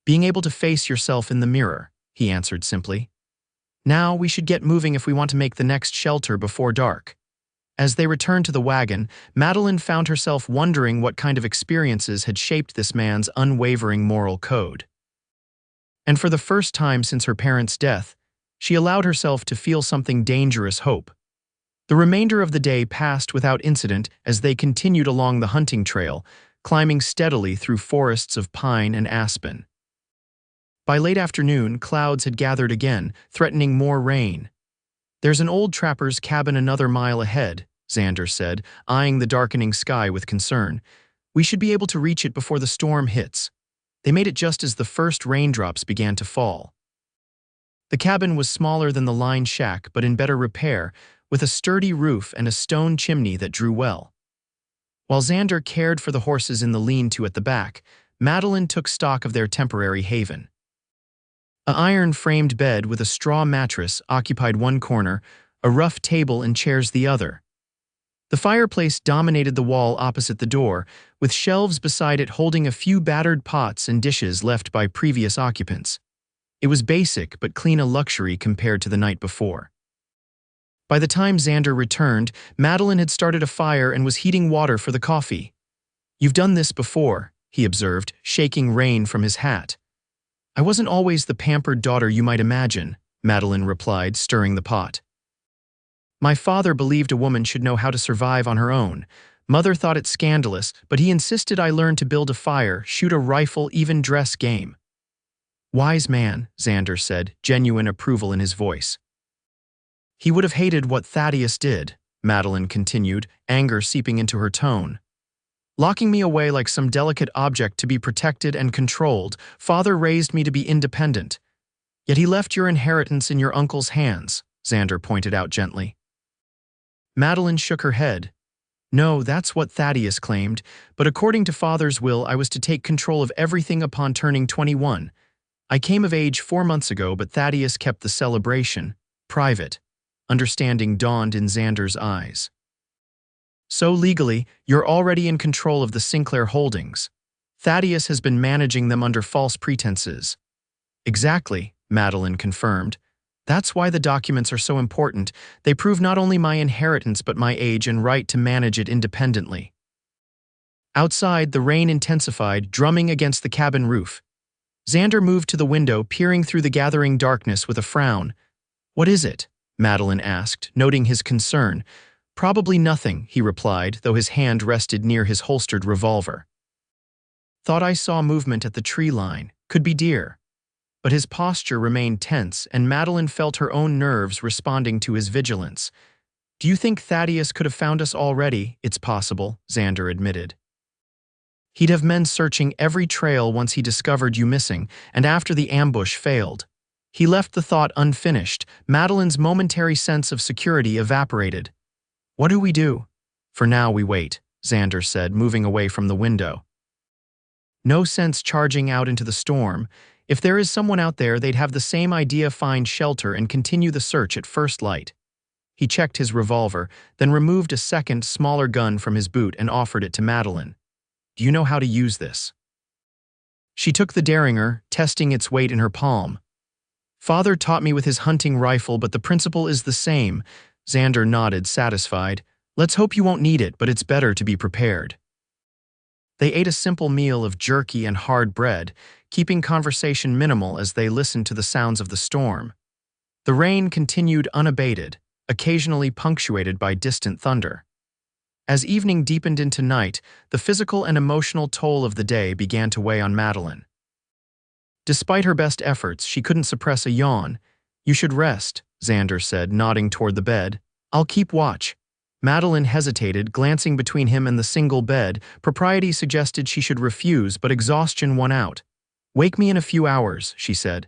"Being able to face yourself in the mirror," he answered simply. "Now we should get moving if we want to make the next shelter before dark." As they returned to the wagon, Madeline found herself wondering what kind of experiences had shaped this man's unwavering moral code. And for the first time since her parents' death, she allowed herself to feel something dangerous: hope. The remainder of the day passed without incident as they continued along the hunting trail, climbing steadily through forests of pine and aspen. By late afternoon, clouds had gathered again, threatening more rain. "There's an old trapper's cabin another mile ahead," Xander said, eyeing the darkening sky with concern. "We should be able to reach it before the storm hits." They made it just as the first raindrops began to fall. The cabin was smaller than the line shack, but in better repair, with a sturdy roof and a stone chimney that drew well. While Xander cared for the horses in the lean-to at the back, Madeline took stock of their temporary haven. An iron-framed bed with a straw mattress occupied one corner, a rough table and chairs the other. The fireplace dominated the wall opposite the door, with shelves beside it holding a few battered pots and dishes left by previous occupants. It was basic but clean, a luxury compared to the night before. By the time Xander returned, Madeline had started a fire and was heating water for the coffee. "You've done this before," he observed, shaking rain from his hat. "I wasn't always the pampered daughter you might imagine," Madeline replied, stirring the pot. "My father believed a woman should know how to survive on her own. Mother thought it scandalous, but he insisted I learn to build a fire, shoot a rifle, even dress game." "Wise man," Xander said, genuine approval in his voice. "He would have hated what Thaddeus did," Madeline continued, anger seeping into her tone. "Locking me away like some delicate object to be protected and controlled. Father raised me to be independent. Yet he left your inheritance in your uncle's hands," Xander pointed out gently. Madeline shook her head. No, that's what Thaddeus claimed, but according to father's will, I was to take control of everything upon turning 21. I came of age 4 months ago, but Thaddeus kept the celebration private. Understanding dawned in Xander's eyes. So legally, you're already in control of the Sinclair holdings. Thaddeus has been managing them under false pretenses. Exactly, Madeline confirmed. That's why the documents are so important. They prove not only my inheritance but my age and right to manage it independently. Outside, the rain intensified, drumming against the cabin roof. Xander moved to the window, peering through the gathering darkness with a frown. "What is it?" Madeline asked, noting his concern. "Probably nothing," he replied, though his hand rested near his holstered revolver. "Thought I saw movement at the tree line. Could be deer." But his posture remained tense, and Madeline felt her own nerves responding to his vigilance. "Do you think Thaddeus could have found us already?" "It's possible," Xander admitted. "He'd have men searching every trail once he discovered you missing, and after the ambush failed." He left the thought unfinished. Madeline's momentary sense of security evaporated. "What do we do?" "For now, we wait," Xander said, moving away from the window. "No sense charging out into the storm. If there is someone out there, they'd have the same idea, find shelter and continue the search at first light." He checked his revolver, then removed a second, smaller gun from his boot and offered it to Madeline. "Do you know how to use this?" She took the derringer, testing its weight in her palm. "Father taught me with his hunting rifle, but the principle is the same." Xander nodded, satisfied. "Let's hope you won't need it, but it's better to be prepared." They ate a simple meal of jerky and hard bread, keeping conversation minimal as they listened to the sounds of the storm. The rain continued unabated, occasionally punctuated by distant thunder. As evening deepened into night, the physical and emotional toll of the day began to weigh on Madeline. Despite her best efforts, she couldn't suppress a yawn. "You should rest," Xander said, nodding toward the bed. "I'll keep watch." Madeline hesitated, glancing between him and the single bed. Propriety suggested she should refuse, but exhaustion won out. "Wake me in a few hours," she said.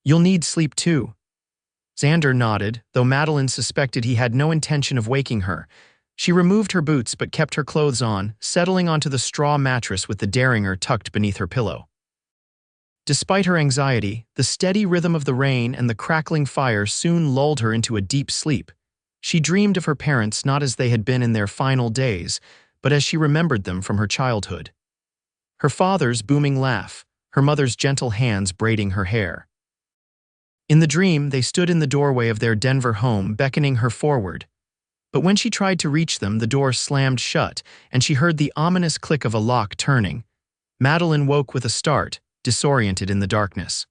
"You'll need sleep too." Xander nodded, though Madeline suspected he had no intention of waking her. She removed her boots but kept her clothes on, settling onto the straw mattress with the derringer tucked beneath her pillow. Despite her anxiety, the steady rhythm of the rain and the crackling fire soon lulled her into a deep sleep. She dreamed of her parents not as they had been in their final days, but as she remembered them from her childhood. Her father's booming laugh, her mother's gentle hands braiding her hair. In the dream, they stood in the doorway of their Denver home, beckoning her forward. But when she tried to reach them, the door slammed shut, and she heard the ominous click of a lock turning. Madeline woke with a start, disoriented in the darkness.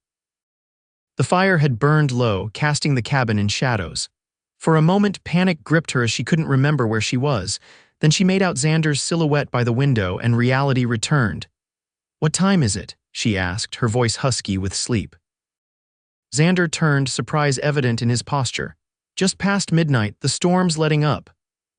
The fire had burned low, casting the cabin in shadows. For a moment, panic gripped her as she couldn't remember where she was. Then she made out Xander's silhouette by the window, and reality returned. "What time is it?" she asked, her voice husky with sleep. Xander turned, surprise evident in his posture. "Just past midnight, the storm's letting up."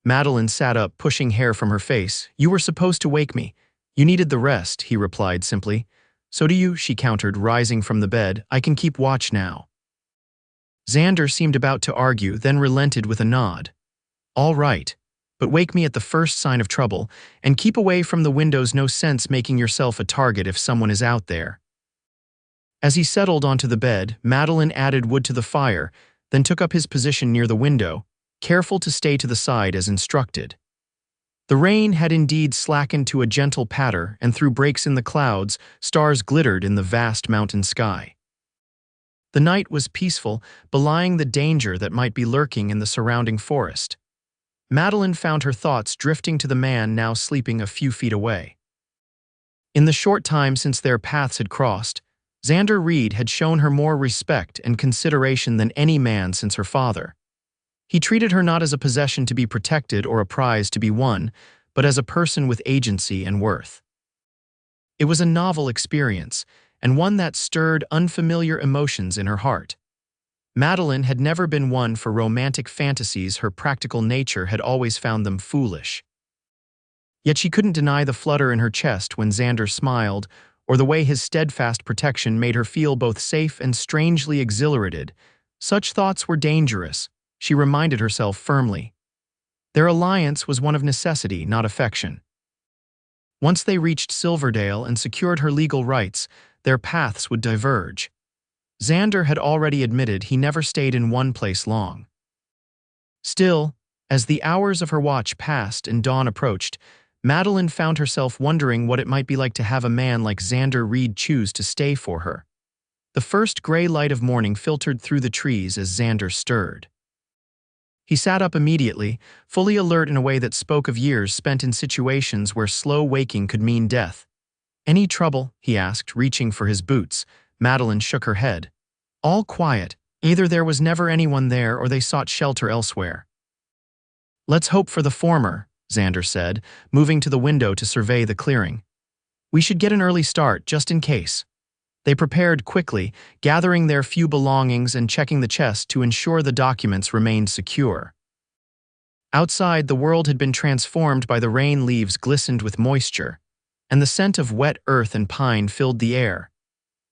Madeline sat up, pushing hair from her face. "You were supposed to wake me. You needed the rest," he replied simply. "So do you," she countered, rising from the bed. "I can keep watch now." Xander seemed about to argue, then relented with a nod. "All right, but wake me at the first sign of trouble, and keep away from the windows. No sense making yourself a target if someone is out there." As he settled onto the bed, Madeline added wood to the fire, then took up his position near the window, careful to stay to the side as instructed. The rain had indeed slackened to a gentle patter, and through breaks in the clouds, stars glittered in the vast mountain sky. The night was peaceful, belying the danger that might be lurking in the surrounding forest. Madeline found her thoughts drifting to the man now sleeping a few feet away. In the short time since their paths had crossed, Xander Reid had shown her more respect and consideration than any man since her father. He treated her not as a possession to be protected or a prize to be won, but as a person with agency and worth. It was a novel experience, and one that stirred unfamiliar emotions in her heart. Madeline had never been one for romantic fantasies. Her practical nature had always found them foolish. Yet she couldn't deny the flutter in her chest when Xander smiled, or the way his steadfast protection made her feel both safe and strangely exhilarated. Such thoughts were dangerous, she reminded herself firmly. Their alliance was one of necessity, not affection. Once they reached Silverdale and secured her legal rights, their paths would diverge. Xander had already admitted he never stayed in one place long. Still, as the hours of her watch passed and dawn approached, Madeline found herself wondering what it might be like to have a man like Xander Reid choose to stay for her. The first gray light of morning filtered through the trees as Xander stirred. He sat up immediately, fully alert in a way that spoke of years spent in situations where slow waking could mean death. "Any trouble?" he asked, reaching for his boots. Madeline shook her head. "All quiet. Either there was never anyone there or they sought shelter elsewhere." "Let's hope for the former," Xander said, moving to the window to survey the clearing. "We should get an early start, just in case." They prepared quickly, gathering their few belongings and checking the chest to ensure the documents remained secure. Outside, the world had been transformed by the rain. Leaves glistened with moisture, and the scent of wet earth and pine filled the air.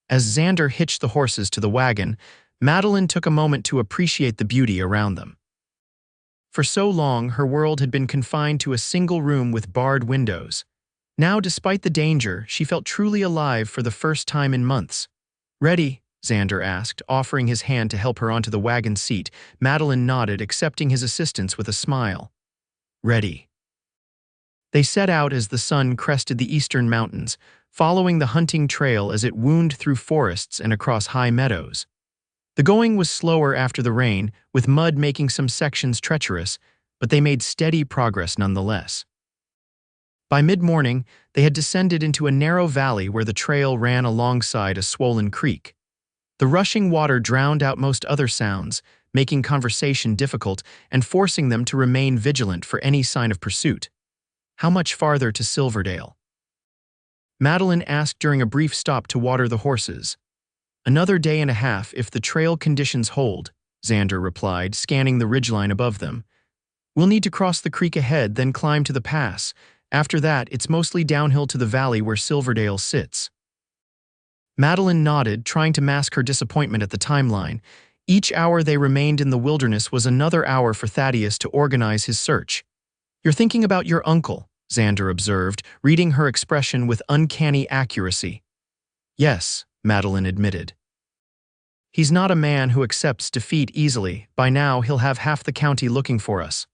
As Xander hitched the horses to the wagon, Madeline took a moment to appreciate the beauty around them. For so long, her world had been confined to a single room with barred windows. Now, despite the danger, she felt truly alive for the first time in months. "Ready?" Xander asked, offering his hand to help her onto the wagon seat. Madeline nodded, accepting his assistance with a smile. "Ready." They set out as the sun crested the eastern mountains, following the hunting trail as it wound through forests and across high meadows. The going was slower after the rain, with mud making some sections treacherous, but they made steady progress nonetheless. By mid-morning, they had descended into a narrow valley where the trail ran alongside a swollen creek. The rushing water drowned out most other sounds, making conversation difficult and forcing them to remain vigilant for any sign of pursuit. "How much farther to Silverdale?" Madeline asked during a brief stop to water the horses. "Another day and a half if the trail conditions hold," Xander replied, scanning the ridgeline above them. "We'll need to cross the creek ahead, then climb to the pass. After that, it's mostly downhill to the valley where Silverdale sits." Madeline nodded, trying to mask her disappointment at the timeline. Each hour they remained in the wilderness was another hour for Thaddeus to organize his search. "You're thinking about your uncle," Xander observed, reading her expression with uncanny accuracy. "Yes," Madeline admitted. "He's not a man who accepts defeat easily. By now, he'll have half the county looking for us."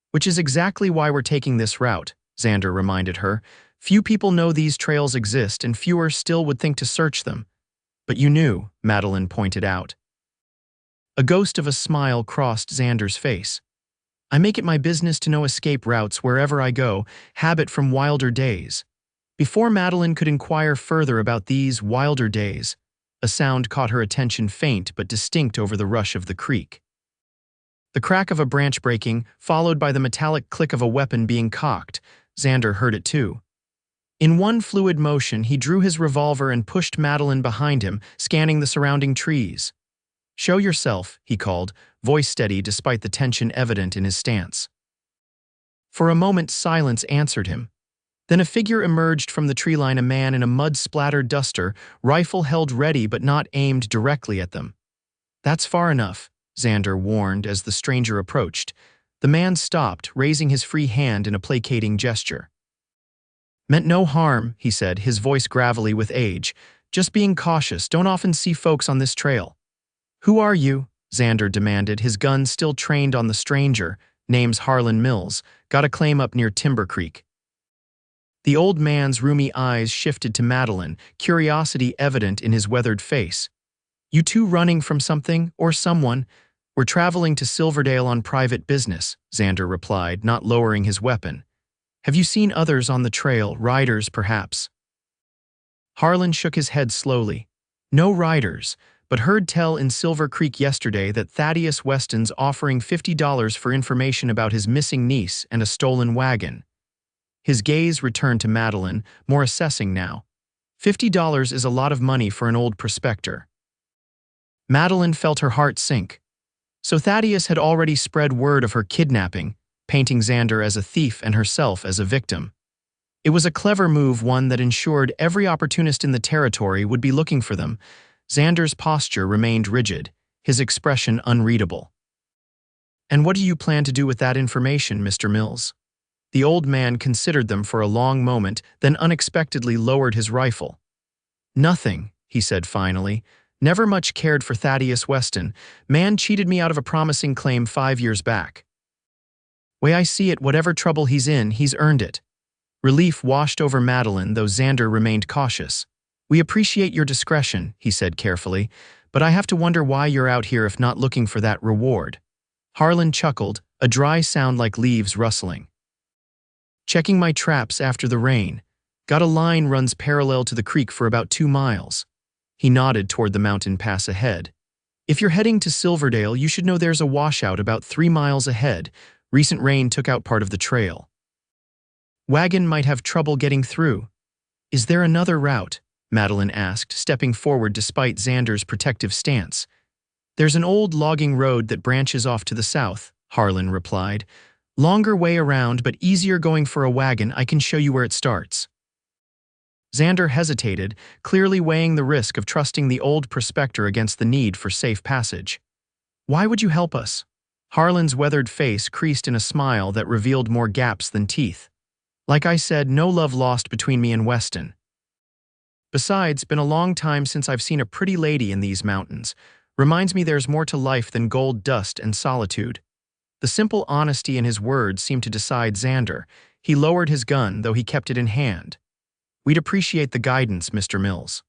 "Which is exactly why we're taking this route," Xander reminded her. "Few people know these trails exist, and fewer still would think to search them." "But you knew," Madeline pointed out. A ghost of a smile crossed Xander's face. "I make it my business to know escape routes wherever I go, habit from wilder days." Before Madeline could inquire further about these wilder days, a sound caught her attention, faint but distinct over the rush of the creek. The crack of a branch breaking, followed by the metallic click of a weapon being cocked. Xander heard it too. In one fluid motion, he drew his revolver and pushed Madeline behind him, scanning the surrounding trees. "Show yourself," he called, voice steady despite the tension evident in his stance. For a moment, silence answered him. Then a figure emerged from the tree line, a man in a mud-splattered duster, rifle held ready but not aimed directly at them. "That's far enough," Xander warned as the stranger approached. The man stopped, raising his free hand in a placating gesture. "Meant no harm," he said, his voice gravelly with age. "Just being cautious. Don't often see folks on this trail." "Who are you?" Xander demanded, his gun still trained on the stranger. "Name's Harlan Mills. Got a claim up near Timber Creek." The old man's roomy eyes shifted to Madeline, curiosity evident in his weathered face. "You two running from something or someone?" "We're traveling to Silverdale on private business," Xander replied, not lowering his weapon. "Have you seen others on the trail, riders perhaps?" Harlan shook his head slowly. "No riders, but heard tell in Silver Creek yesterday that Thaddeus Weston's offering $50 for information about his missing niece and a stolen wagon." His gaze returned to Madeline, more assessing now. $50 is a lot of money for an old prospector. Madeline felt her heart sink. So Thaddeus had already spread word of her kidnapping, painting Xander as a thief and herself as a victim. It was a clever move, one that ensured every opportunist in the territory would be looking for them. Xander's posture remained rigid, his expression unreadable. And what do you plan to do with that information, Mr. Mills? The old man considered them for a long moment, then unexpectedly lowered his rifle. Nothing, he said finally. Never much cared for Thaddeus Weston. Man cheated me out of a promising claim 5 years back. Way I see it, whatever trouble he's in, he's earned it. Relief washed over Madeline, though Xander remained cautious. We appreciate your discretion, he said carefully, but I have to wonder why you're out here if not looking for that reward. Harlan chuckled, a dry sound like leaves rustling. Checking my traps after the rain. Got a line runs parallel to the creek for about 2 miles. He nodded toward the mountain pass ahead. If you're heading to Silverdale, you should know there's a washout about 3 miles ahead. Recent rain took out part of the trail. Wagon might have trouble getting through. Is there another route? Madeline asked, stepping forward despite Xander's protective stance. There's an old logging road that branches off to the south, Harlan replied. Longer way around, but easier going for a wagon. I can show you where it starts. Xander hesitated, clearly weighing the risk of trusting the old prospector against the need for safe passage. Why would you help us? Harlan's weathered face creased in a smile that revealed more gaps than teeth. Like I said, no love lost between me and Weston. Besides, been a long time since I've seen a pretty lady in these mountains. Reminds me there's more to life than gold dust and solitude. The simple honesty in his words seemed to decide Xander. He lowered his gun, though he kept it in hand. We'd appreciate the guidance, Mr. Mills.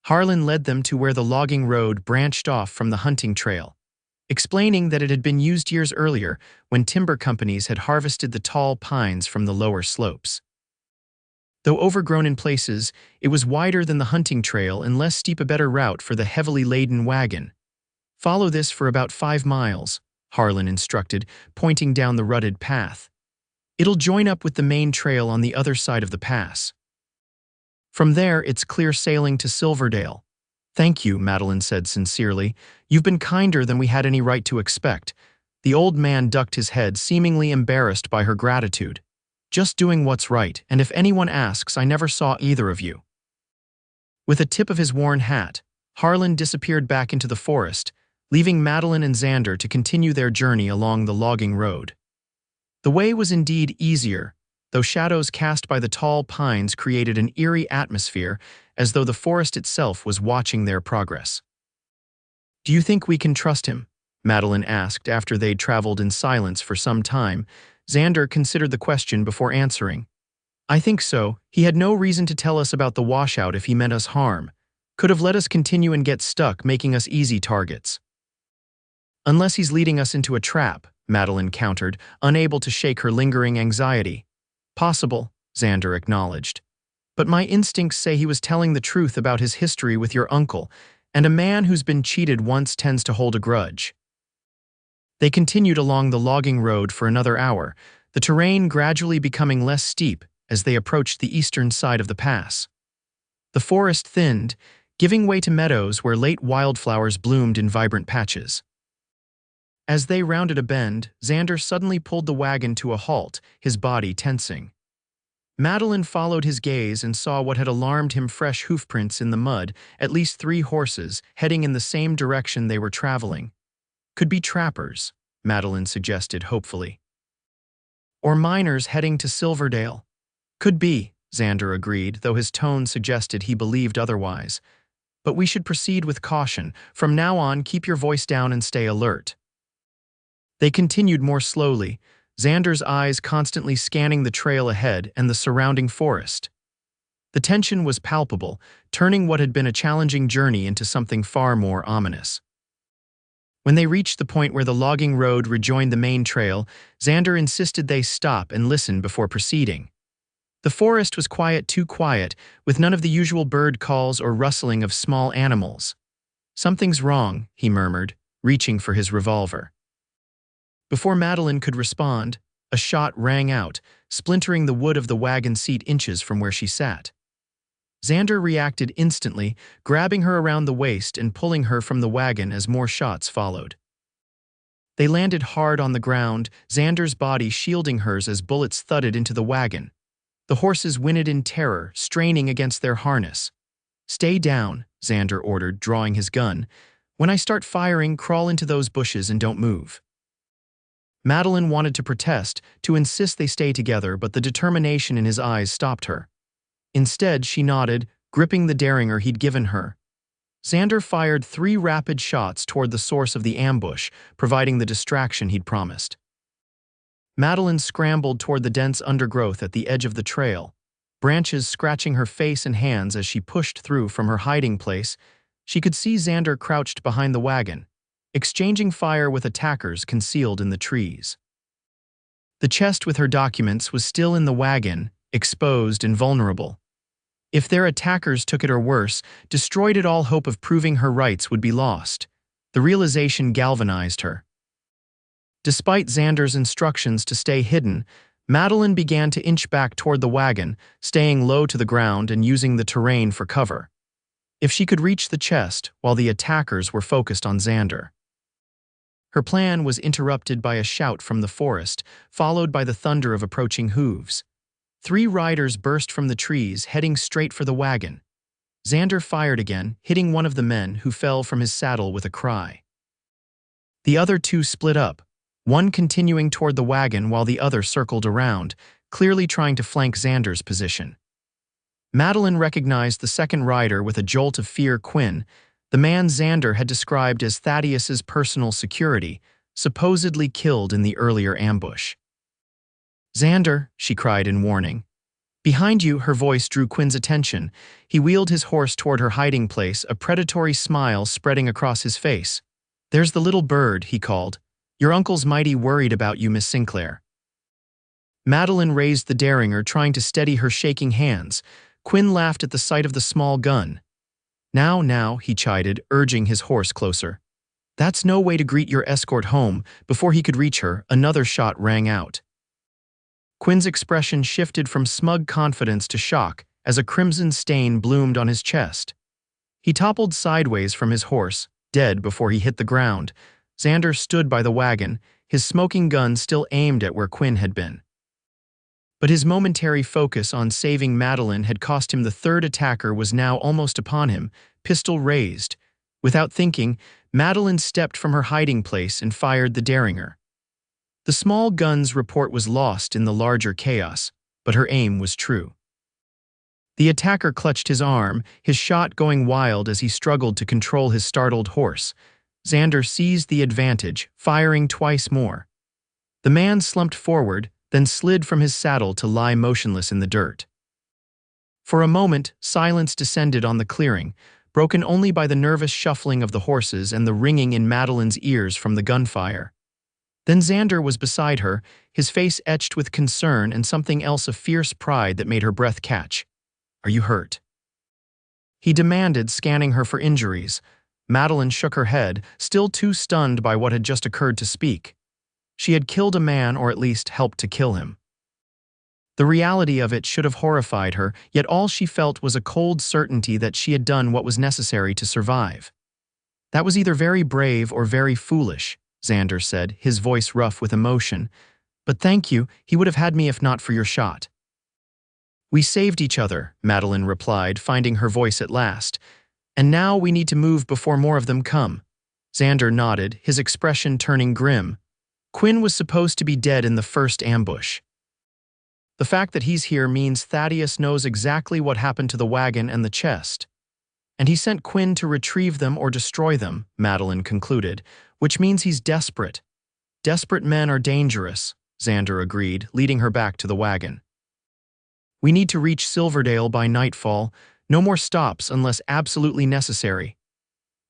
Harlan led them to where the logging road branched off from the hunting trail, explaining that it had been used years earlier when timber companies had harvested the tall pines from the lower slopes. Though overgrown in places, it was wider than the hunting trail and less steep, a better route for the heavily laden wagon. Follow this for about 5 miles, Harlan instructed, pointing down the rutted path. It'll join up with the main trail on the other side of the pass. From there, it's clear sailing to Silverdale. Thank you, Madeline said sincerely. You've been kinder than we had any right to expect. The old man ducked his head, seemingly embarrassed by her gratitude. Just doing what's right, and if anyone asks, I never saw either of you. With a tip of his worn hat, Harlan disappeared back into the forest, leaving Madeline and Xander to continue their journey along the logging road. The way was indeed easier, though shadows cast by the tall pines created an eerie atmosphere, as though the forest itself was watching their progress. Do you think we can trust him? Madeline asked after they'd traveled in silence for some time. Xander considered the question before answering. I think so. He had no reason to tell us about the washout if he meant us harm. Could have let us continue and get stuck, making us easy targets. Unless he's leading us into a trap, Madeline countered, unable to shake her lingering anxiety. Possible, Xander acknowledged. But my instincts say he was telling the truth about his history with your uncle, and a man who's been cheated once tends to hold a grudge. They continued along the logging road for another hour, the terrain gradually becoming less steep as they approached the eastern side of the pass. The forest thinned, giving way to meadows where late wildflowers bloomed in vibrant patches. As they rounded a bend, Xander suddenly pulled the wagon to a halt, his body tensing. Madeline followed his gaze and saw what had alarmed him: fresh hoofprints in the mud, at least 3 horses, heading in the same direction they were traveling. Could be trappers, Madeline suggested hopefully. Or miners heading to Silverdale. Could be, Xander agreed, though his tone suggested he believed otherwise. But we should proceed with caution. From now on, keep your voice down and stay alert. They continued more slowly, Xander's eyes constantly scanning the trail ahead and the surrounding forest. The tension was palpable, turning what had been a challenging journey into something far more ominous. When they reached the point where the logging road rejoined the main trail, Xander insisted they stop and listen before proceeding. The forest was quiet, too quiet, with none of the usual bird calls or rustling of small animals. Something's wrong, he murmured, reaching for his revolver. Before Madeline could respond, a shot rang out, splintering the wood of the wagon seat inches from where she sat. Xander reacted instantly, grabbing her around the waist and pulling her from the wagon as more shots followed. They landed hard on the ground, Xander's body shielding hers as bullets thudded into the wagon. The horses whinnied in terror, straining against their harness. Stay down, Xander ordered, drawing his gun. When I start firing, crawl into those bushes and don't move. Madeline wanted to protest, to insist they stay together, but the determination in his eyes stopped her. Instead, she nodded, gripping the derringer he'd given her. Xander fired 3 rapid shots toward the source of the ambush, providing the distraction he'd promised. Madeline scrambled toward the dense undergrowth at the edge of the trail, branches scratching her face and hands as she pushed through from her hiding place. She could see Xander crouched behind the wagon, exchanging fire with attackers concealed in the trees. The chest with her documents was still in the wagon, exposed and vulnerable. If their attackers took it, or worse, destroyed it, all hope of proving her rights would be lost. The realization galvanized her. Despite Xander's instructions to stay hidden, Madeline began to inch back toward the wagon, staying low to the ground and using the terrain for cover. If she could reach the chest while the attackers were focused on Xander. Her plan was interrupted by a shout from the forest, followed by the thunder of approaching hooves. 3 riders burst from the trees, heading straight for the wagon. Xander fired again, hitting one of the men, who fell from his saddle with a cry. The other 2 split up, one continuing toward the wagon while the other circled around, clearly trying to flank Xander's position. Madeline recognized the second rider with a jolt of fear: Quinn, the man Xander had described as Thaddeus's personal security, supposedly killed in the earlier ambush. "Xander," she cried in warning. "Behind you," her voice drew Quinn's attention. He wheeled his horse toward her hiding place, a predatory smile spreading across his face. "There's the little bird," he called. "Your uncle's mighty worried about you, Miss Sinclair." Madeline raised the derringer, trying to steady her shaking hands. Quinn laughed at the sight of the small gun. Now," he chided, urging his horse closer. "That's no way to greet your escort home." Before he could reach her, another shot rang out. Quinn's expression shifted from smug confidence to shock as a crimson stain bloomed on his chest. He toppled sideways from his horse, dead before he hit the ground. Xander stood by the wagon, his smoking gun still aimed at where Quinn had been. But his momentary focus on saving Madeline had cost him. The third attacker was now almost upon him, pistol raised. Without thinking, Madeline stepped from her hiding place and fired the derringer. The small gun's report was lost in the larger chaos, but her aim was true. The attacker clutched his arm, his shot going wild as he struggled to control his startled horse. Xander seized the advantage, firing twice more. The man slumped forward, then slid from his saddle to lie motionless in the dirt. For a moment, silence descended on the clearing, broken only by the nervous shuffling of the horses and the ringing in Madeline's ears from the gunfire. Then Xander was beside her, his face etched with concern and something else, a fierce pride that made her breath catch. "Are you hurt?" he demanded, scanning her for injuries. Madeline shook her head, still too stunned by what had just occurred to speak. She had killed a man, or at least helped to kill him. The reality of it should have horrified her, yet all she felt was a cold certainty that she had done what was necessary to survive. "That was either very brave or very foolish," Xander said, his voice rough with emotion. "But thank you, he would have had me if not for your shot." "We saved each other," Madeline replied, finding her voice at last. "And now we need to move before more of them come." Xander nodded, his expression turning grim. Quinn was supposed to be dead in the first ambush. The fact that he's here means Thaddeus knows exactly what happened to the wagon and the chest. And he sent Quinn to retrieve them or destroy them, Madeline concluded, which means he's desperate. "Desperate men are dangerous," Xander agreed, leading her back to the wagon. "We need to reach Silverdale by nightfall. No more stops unless absolutely necessary."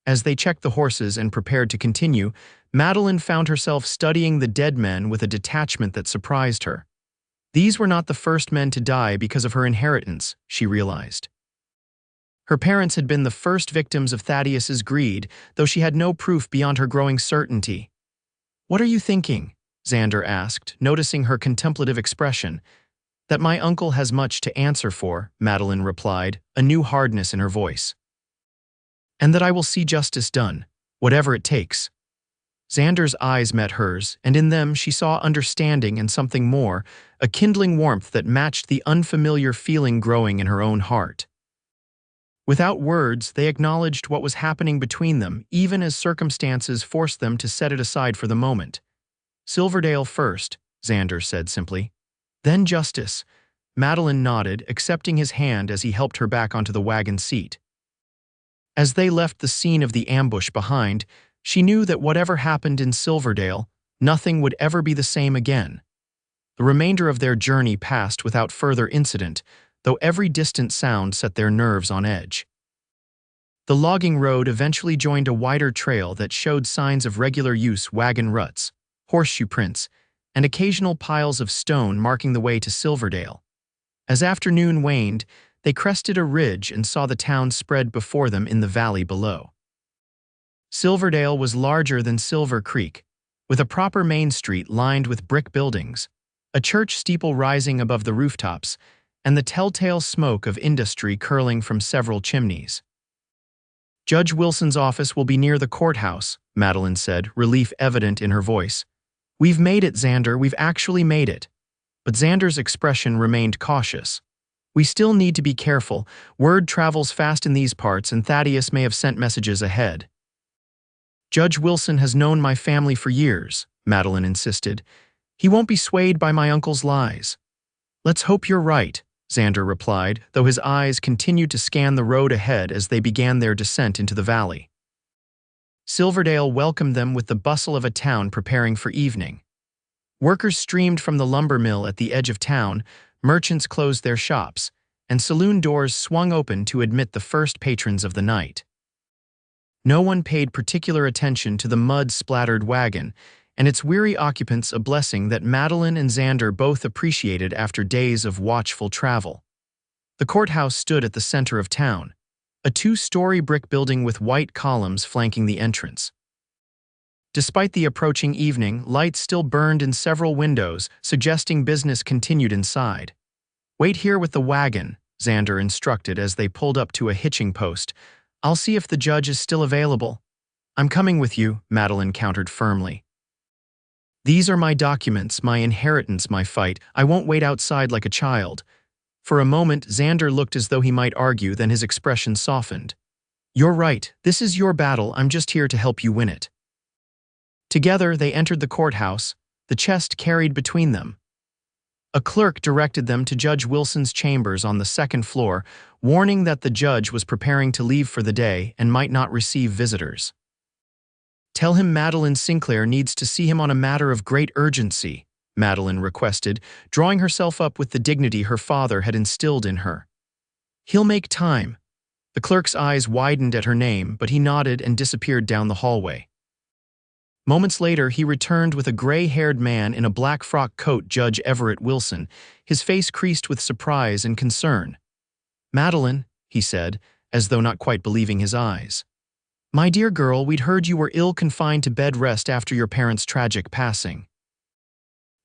As they checked the horses and prepared to continue, Madeline found herself studying the dead men with a detachment that surprised her. These were not the first men to die because of her inheritance, she realized. Her parents had been the first victims of Thaddeus's greed, though she had no proof beyond her growing certainty. "What are you thinking?" Xander asked, noticing her contemplative expression. "That my uncle has much to answer for," Madeline replied, a new hardness in her voice. "And that I will see justice done, whatever it takes." Xander's eyes met hers, and in them she saw understanding and something more, a kindling warmth that matched the unfamiliar feeling growing in her own heart. Without words, they acknowledged what was happening between them, even as circumstances forced them to set it aside for the moment. Silverdale first, Xander said simply. Then justice. Madeline nodded, accepting his hand as he helped her back onto the wagon seat. As they left the scene of the ambush behind, she knew that whatever happened in Silverdale, nothing would ever be the same again. The remainder of their journey passed without further incident, though every distant sound set their nerves on edge. The logging road eventually joined a wider trail that showed signs of regular use: wagon ruts, horseshoe prints, and occasional piles of stone marking the way to Silverdale. As afternoon waned, they crested a ridge and saw the town spread before them in the valley below. Silverdale was larger than Silver Creek, with a proper main street lined with brick buildings, a church steeple rising above the rooftops, and the telltale smoke of industry curling from several chimneys. Judge Wilson's office will be near the courthouse, Madeline said, relief evident in her voice. We've made it, Xander, we've actually made it. But Xander's expression remained cautious. We still need to be careful. Word travels fast in these parts, and Thaddeus may have sent messages ahead. Judge Wilson has known my family for years, Madeline insisted. He won't be swayed by my uncle's lies. Let's hope you're right, Xander replied, though his eyes continued to scan the road ahead as they began their descent into the valley. Silverdale welcomed them with the bustle of a town preparing for evening. Workers streamed from the lumber mill at the edge of town, merchants closed their shops, and saloon doors swung open to admit the first patrons of the night. No one paid particular attention to the mud-splattered wagon, and its weary occupants, a blessing that Madeline and Xander both appreciated after days of watchful travel. The courthouse stood at the center of town, a two-story brick building with white columns flanking the entrance. Despite the approaching evening, lights still burned in several windows, suggesting business continued inside. Wait here with the wagon, Xander instructed as they pulled up to a hitching post. I'll see if the judge is still available. I'm coming with you, Madeline countered firmly. These are my documents, my inheritance, my fight. I won't wait outside like a child. For a moment, Xander looked as though he might argue, then his expression softened. You're right, this is your battle, I'm just here to help you win it. Together, they entered the courthouse, the chest carried between them. A clerk directed them to Judge Wilson's chambers on the second floor, warning that the judge was preparing to leave for the day and might not receive visitors. Tell him Madeline Sinclair needs to see him on a matter of great urgency, Madeline requested, drawing herself up with the dignity her father had instilled in her. He'll make time. The clerk's eyes widened at her name, but he nodded and disappeared down the hallway. Moments later, he returned with a gray-haired man in a black frock coat, Judge Everett Wilson, his face creased with surprise and concern. Madeline, he said, as though not quite believing his eyes. My dear girl, we'd heard you were ill, confined to bed rest after your parents' tragic passing.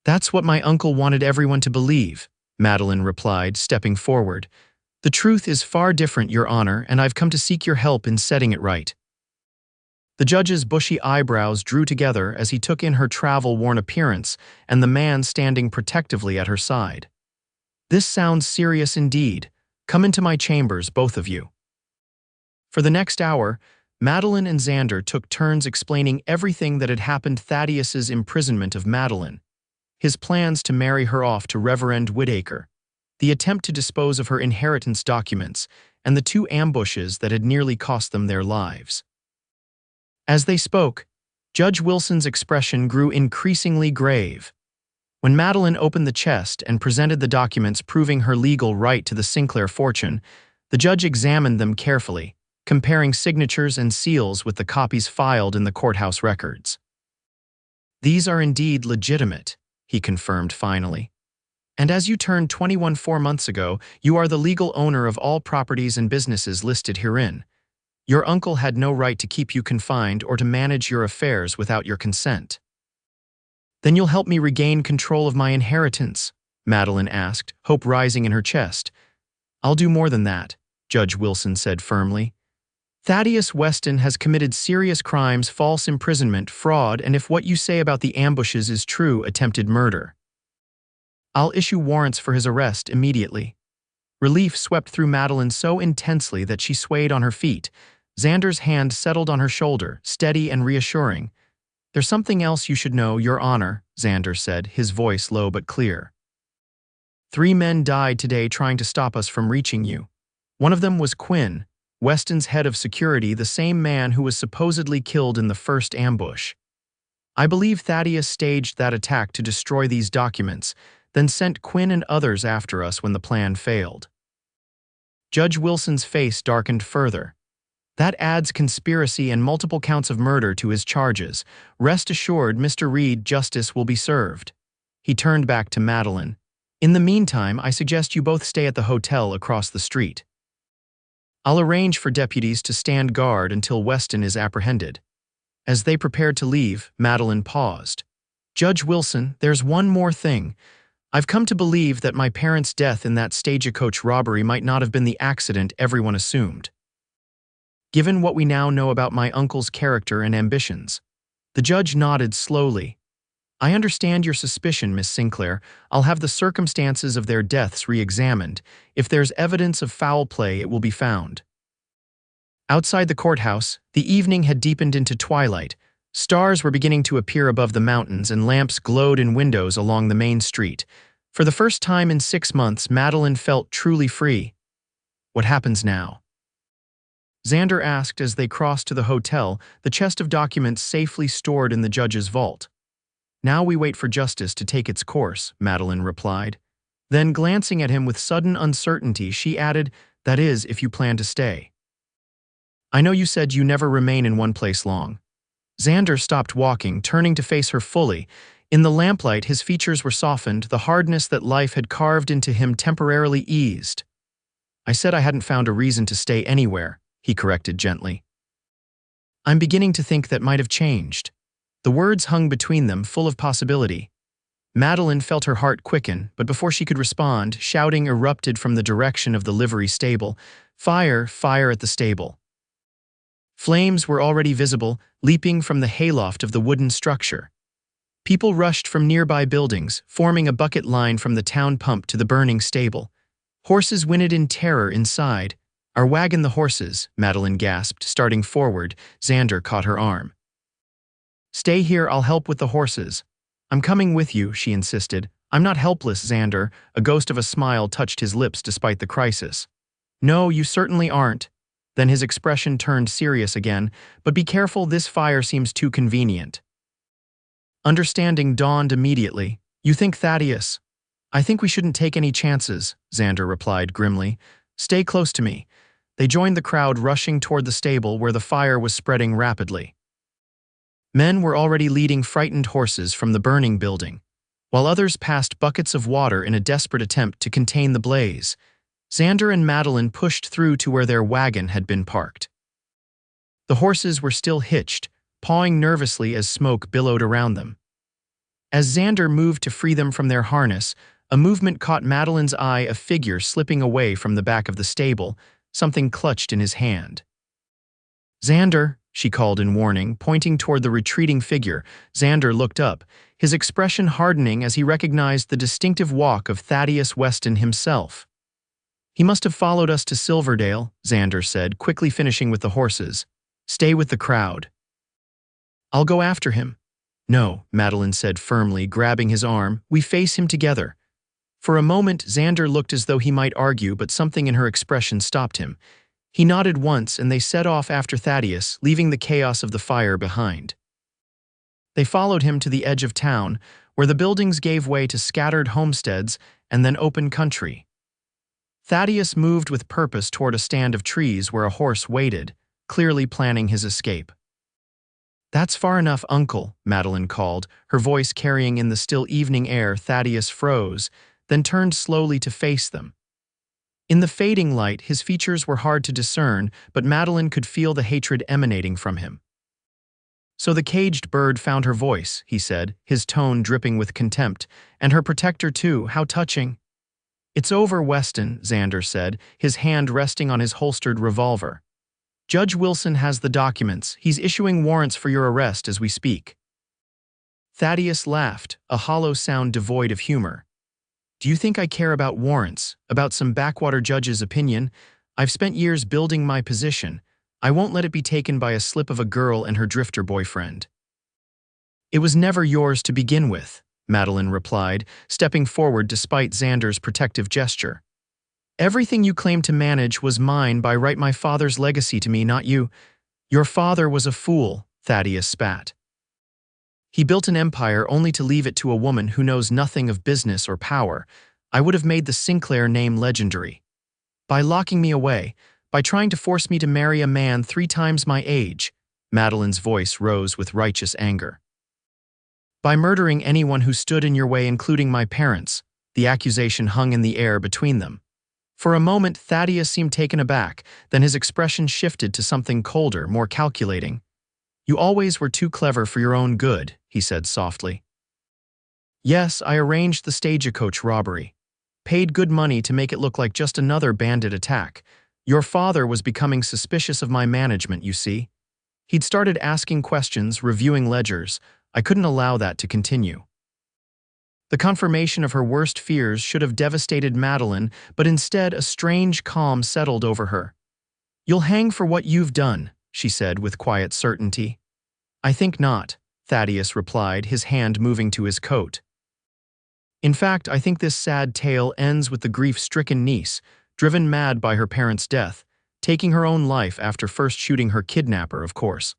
That's what my uncle wanted everyone to believe, Madeline replied, stepping forward. The truth is far different, Your Honor, and I've come to seek your help in setting it right. The judge's bushy eyebrows drew together as he took in her travel-worn appearance and the man standing protectively at her side. This sounds serious indeed. Come into my chambers, both of you. For the next hour, Madeline and Xander took turns explaining everything that had happened: Thaddeus's imprisonment of Madeline, his plans to marry her off to Reverend Whitaker, the attempt to dispose of her inheritance documents, and the two ambushes that had nearly cost them their lives. As they spoke, Judge Wilson's expression grew increasingly grave. When Madeline opened the chest and presented the documents proving her legal right to the Sinclair fortune, the judge examined them carefully, comparing signatures and seals with the copies filed in the courthouse records. These are indeed legitimate, he confirmed finally. And as you turned 21 4 months ago, you are the legal owner of all properties and businesses listed herein. Your uncle had no right to keep you confined or to manage your affairs without your consent. Then you'll help me regain control of my inheritance, Madeline asked, hope rising in her chest. I'll do more than that, Judge Wilson said firmly. Thaddeus Weston has committed serious crimes: false imprisonment, fraud, and if what you say about the ambushes is true, attempted murder. I'll issue warrants for his arrest immediately. Relief swept through Madeline so intensely that she swayed on her feet. Xander's hand settled on her shoulder, steady and reassuring. "There's something else you should know, Your Honor," Xander said, his voice low but clear. "3 men died today trying to stop us from reaching you. One of them was Quinn, Weston's head of security, the same man who was supposedly killed in the first ambush. I believe Thaddeus staged that attack to destroy these documents, then sent Quinn and others after us when the plan failed." Judge Wilson's face darkened further. "That adds conspiracy and multiple counts of murder to his charges. Rest assured, Mr. Reid, justice will be served." He turned back to Madeline. "In the meantime, I suggest you both stay at the hotel across the street. I'll arrange for deputies to stand guard until Weston is apprehended." As they prepared to leave, Madeline paused. "Judge Wilson, there's one more thing. I've come to believe that my parents' death in that stagecoach robbery might not have been the accident everyone assumed. Given what we now know about my uncle's character and ambitions." The judge nodded slowly. "I understand your suspicion, Miss Sinclair. I'll have the circumstances of their deaths re-examined. If there's evidence of foul play, it will be found." Outside the courthouse, the evening had deepened into twilight. Stars were beginning to appear above the mountains, and lamps glowed in windows along the main street. For the first time in 6 months, Madeline felt truly free. "What happens now?" Xander asked as they crossed to the hotel, the chest of documents safely stored in the judge's vault. "Now we wait for justice to take its course," Madeline replied. Then, glancing at him with sudden uncertainty, she added, "That is, if you plan to stay. I know you said you never remain in one place long." Xander stopped walking, turning to face her fully. In the lamplight, his features were softened, the hardness that life had carved into him temporarily eased. "I said I hadn't found a reason to stay anywhere," he corrected gently. "I'm beginning to think that might have changed." The words hung between them, full of possibility. Madeline felt her heart quicken, but before she could respond, shouting erupted from the direction of the livery stable. "Fire! Fire at the stable!" Flames were already visible, leaping from the hayloft of the wooden structure. People rushed from nearby buildings, forming a bucket line from the town pump to the burning stable. Horses whinnied in terror inside. "Our wagon, the horses," Madeline gasped, starting forward. Xander caught her arm. "Stay here, I'll help with the horses." "I'm coming with you," she insisted. "I'm not helpless, Xander." A ghost of a smile touched his lips despite the crisis. "No, you certainly aren't." Then his expression turned serious again. "But be careful, this fire seems too convenient." Understanding dawned immediately. "You think Thaddeus?" "I think we shouldn't take any chances," Xander replied grimly. "Stay close to me." They joined the crowd rushing toward the stable where the fire was spreading rapidly. Men were already leading frightened horses from the burning building, while others passed buckets of water in a desperate attempt to contain the blaze. Xander and Madeline pushed through to where their wagon had been parked. The horses were still hitched, pawing nervously as smoke billowed around them. As Xander moved to free them from their harness, a movement caught Madeline's eye, a figure slipping away from the back of the stable, something clutched in his hand. "Xander," she called in warning, pointing toward the retreating figure. Xander looked up, his expression hardening as he recognized the distinctive walk of Thaddeus Weston himself. "He must have followed us to Silverdale," Xander said, quickly finishing with the horses. "Stay with the crowd." "I'll go after him." "No," Madeline said firmly, grabbing his arm. "We face him together." For a moment, Xander looked as though he might argue, but something in her expression stopped him. He nodded once, and they set off after Thaddeus, leaving the chaos of the fire behind. They followed him to the edge of town, where the buildings gave way to scattered homesteads and then open country. Thaddeus moved with purpose toward a stand of trees where a horse waited, clearly planning his escape. "That's far enough, Uncle," Madeline called, her voice carrying in the still evening air. Thaddeus froze, then turned slowly to face them. In the fading light, his features were hard to discern, but Madeline could feel the hatred emanating from him. "So the caged bird found her voice," he said, his tone dripping with contempt. "And her protector too, how touching." "It's over, Weston," Xander said, his hand resting on his holstered revolver. "Judge Wilson has the documents. He's issuing warrants for your arrest as we speak." Thaddeus laughed, a hollow sound devoid of humor. "Do you think I care about warrants, about some backwater judge's opinion? I've spent years building my position. I won't let it be taken by a slip of a girl and her drifter boyfriend." It was never yours to begin with, Madeline replied, stepping forward despite Xander's protective gesture. Everything you claim to manage was mine by right, my father's legacy to me, not you. Your father was a fool, Thaddeus spat. He built an empire only to leave it to a woman who knows nothing of business or power. I would have made the Sinclair name legendary. By locking me away, by trying to force me to marry a man 3 times my age, Madeline's voice rose with righteous anger. By murdering anyone who stood in your way, including my parents, the accusation hung in the air between them. For a moment, Thaddeus seemed taken aback, then his expression shifted to something colder, more calculating. You always were too clever for your own good, he said softly. Yes, I arranged the stagecoach robbery. Paid good money to make it look like just another bandit attack. Your father was becoming suspicious of my management, you see. He'd started asking questions, reviewing ledgers. I couldn't allow that to continue. The confirmation of her worst fears should have devastated Madeline, but instead a strange calm settled over her. You'll hang for what you've done, she said with quiet certainty. I think not, Thaddeus replied, his hand moving to his coat. In fact, I think this sad tale ends with the grief-stricken niece, driven mad by her parents' death, taking her own life after first shooting her kidnapper, of course.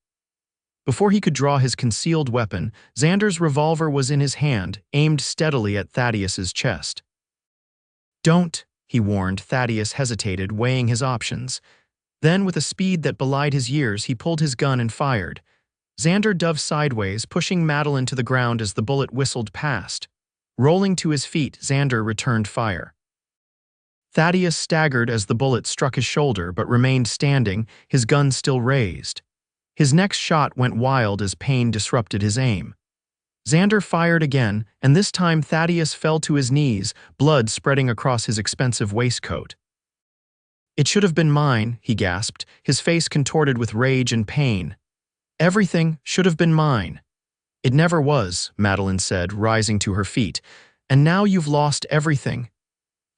Before he could draw his concealed weapon, Xander's revolver was in his hand, aimed steadily at Thaddeus's chest. Don't, he warned. Thaddeus hesitated, weighing his options. Then, with a speed that belied his years, he pulled his gun and fired. Xander dove sideways, pushing Madeline to the ground as the bullet whistled past. Rolling to his feet, Xander returned fire. Thaddeus staggered as the bullet struck his shoulder but remained standing, his gun still raised. His next shot went wild as pain disrupted his aim. Xander fired again, and this time Thaddeus fell to his knees, blood spreading across his expensive waistcoat. It should have been mine, he gasped, his face contorted with rage and pain. Everything should have been mine. It never was, Madeline said, rising to her feet. And now you've lost everything.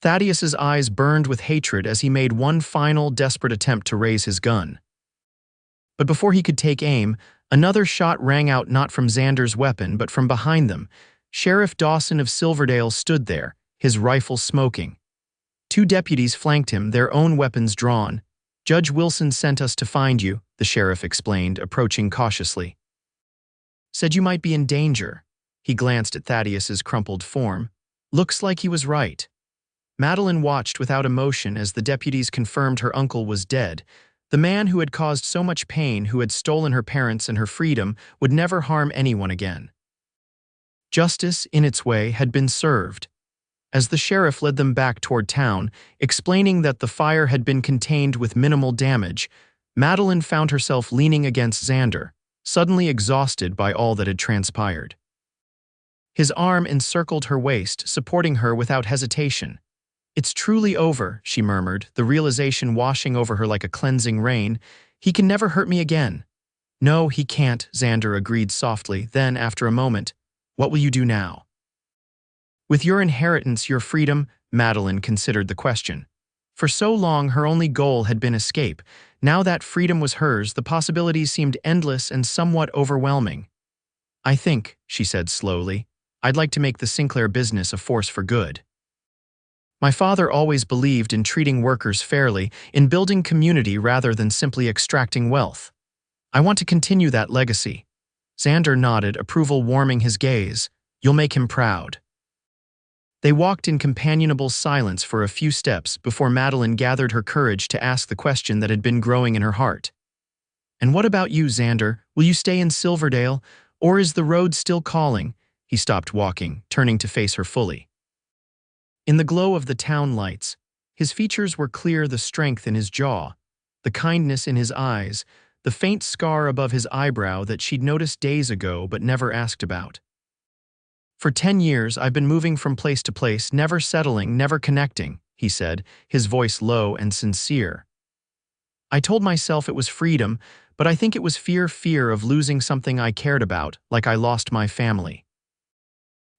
Thaddeus's eyes burned with hatred as he made one final, desperate attempt to raise his gun. But before he could take aim, another shot rang out, not from Xander's weapon, but from behind them. Sheriff Dawson of Silverdale stood there, his rifle smoking. 2 deputies flanked him, their own weapons drawn. Judge Wilson sent us to find you, the sheriff explained, approaching cautiously. Said you might be in danger. He glanced at Thaddeus's crumpled form. Looks like he was right. Madeline watched without emotion as the deputies confirmed her uncle was dead. The man who had caused so much pain, who had stolen her parents and her freedom, would never harm anyone again. Justice, in its way, had been served. As the sheriff led them back toward town, explaining that the fire had been contained with minimal damage, Madeline found herself leaning against Xander, suddenly exhausted by all that had transpired. His arm encircled her waist, supporting her without hesitation. It's truly over, she murmured, the realization washing over her like a cleansing rain. He can never hurt me again. No, he can't, Xander agreed softly. Then, after a moment, what will you do now? With your inheritance, your freedom, Madeline considered the question. For so long, her only goal had been escape. Now that freedom was hers, the possibilities seemed endless and somewhat overwhelming. I think, she said slowly, I'd like to make the Sinclair business a force for good. My father always believed in treating workers fairly, in building community rather than simply extracting wealth. I want to continue that legacy. Xander nodded, approval warming his gaze. You'll make him proud. They walked in companionable silence for a few steps before Madeline gathered her courage to ask the question that had been growing in her heart. And what about you, Xander? Will you stay in Silverdale? Or is the road still calling? He stopped walking, turning to face her fully. In the glow of the town lights, his features were clear, the strength in his jaw, the kindness in his eyes, the faint scar above his eyebrow that she'd noticed days ago but never asked about. For 10 years, I've been moving from place to place, never settling, never connecting, he said, his voice low and sincere. I told myself it was freedom, but I think it was fear of losing something I cared about, like I lost my family.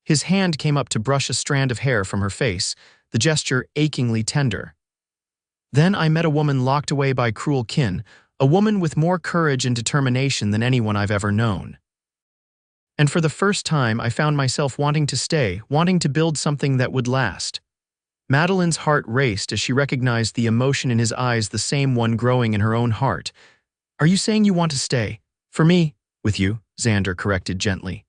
His hand came up to brush a strand of hair from her face, the gesture achingly tender. Then I met a woman locked away by cruel kin, a woman with more courage and determination than anyone I've ever known. And for the first time, I found myself wanting to stay, wanting to build something that would last. Madeline's heart raced as she recognized the emotion in his eyes, the same one growing in her own heart. Are you saying you want to stay? For me, with you, Xander corrected gently.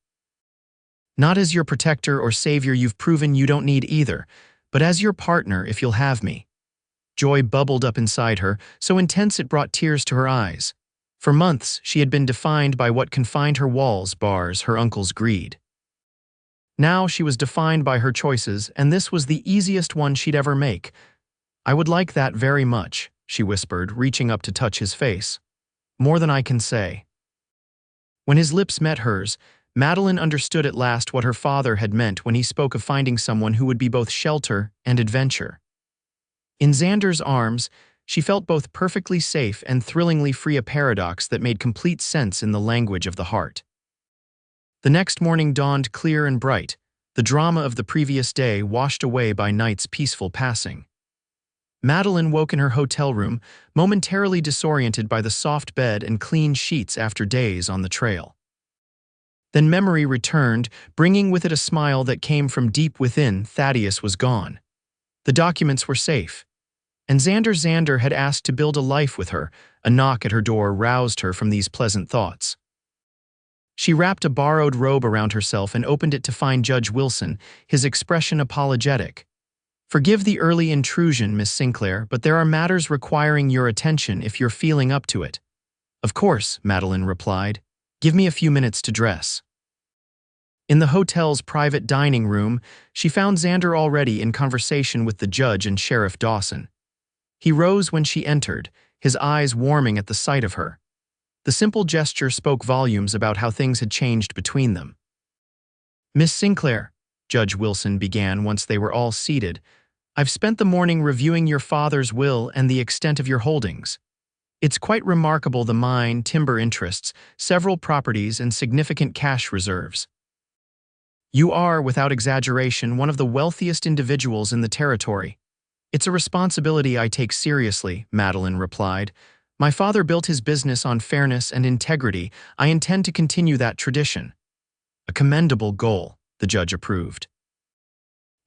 Not as your protector or savior, you've proven you don't need either, but as your partner if you'll have me. Joy bubbled up inside her, so intense it brought tears to her eyes. For months, she had been defined by what confined her walls, bars, her uncle's greed. Now she was defined by her choices, and this was the easiest one she'd ever make. I would like that very much, she whispered, reaching up to touch his face. More than I can say. When his lips met hers, Madeline understood at last what her father had meant when he spoke of finding someone who would be both shelter and adventure. In Xander's arms, she felt both perfectly safe and thrillingly free, a paradox that made complete sense in the language of the heart. The next morning dawned clear and bright, the drama of the previous day washed away by night's peaceful passing. Madeline woke in her hotel room, momentarily disoriented by the soft bed and clean sheets after days on the trail. Then memory returned, bringing with it a smile that came from deep within. Thaddeus was gone. The documents were safe. And Xander had asked to build a life with her. A knock at her door roused her from these pleasant thoughts. She wrapped a borrowed robe around herself and opened it to find Judge Wilson, his expression apologetic. Forgive the early intrusion, Miss Sinclair, but there are matters requiring your attention if you're feeling up to it. Of course, Madeline replied. Give me a few minutes to dress. In the hotel's private dining room, she found Xander already in conversation with the judge and Sheriff Dawson. He rose when she entered, his eyes warming at the sight of her. The simple gesture spoke volumes about how things had changed between them. Miss Sinclair, Judge Wilson began once they were all seated, I've spent the morning reviewing your father's will and the extent of your holdings. It's quite remarkable, the mine, timber interests, several properties, and significant cash reserves. You are, without exaggeration, one of the wealthiest individuals in the territory. It's a responsibility I take seriously, Madeline replied. My father built his business on fairness and integrity. I intend to continue that tradition. A commendable goal, the judge approved.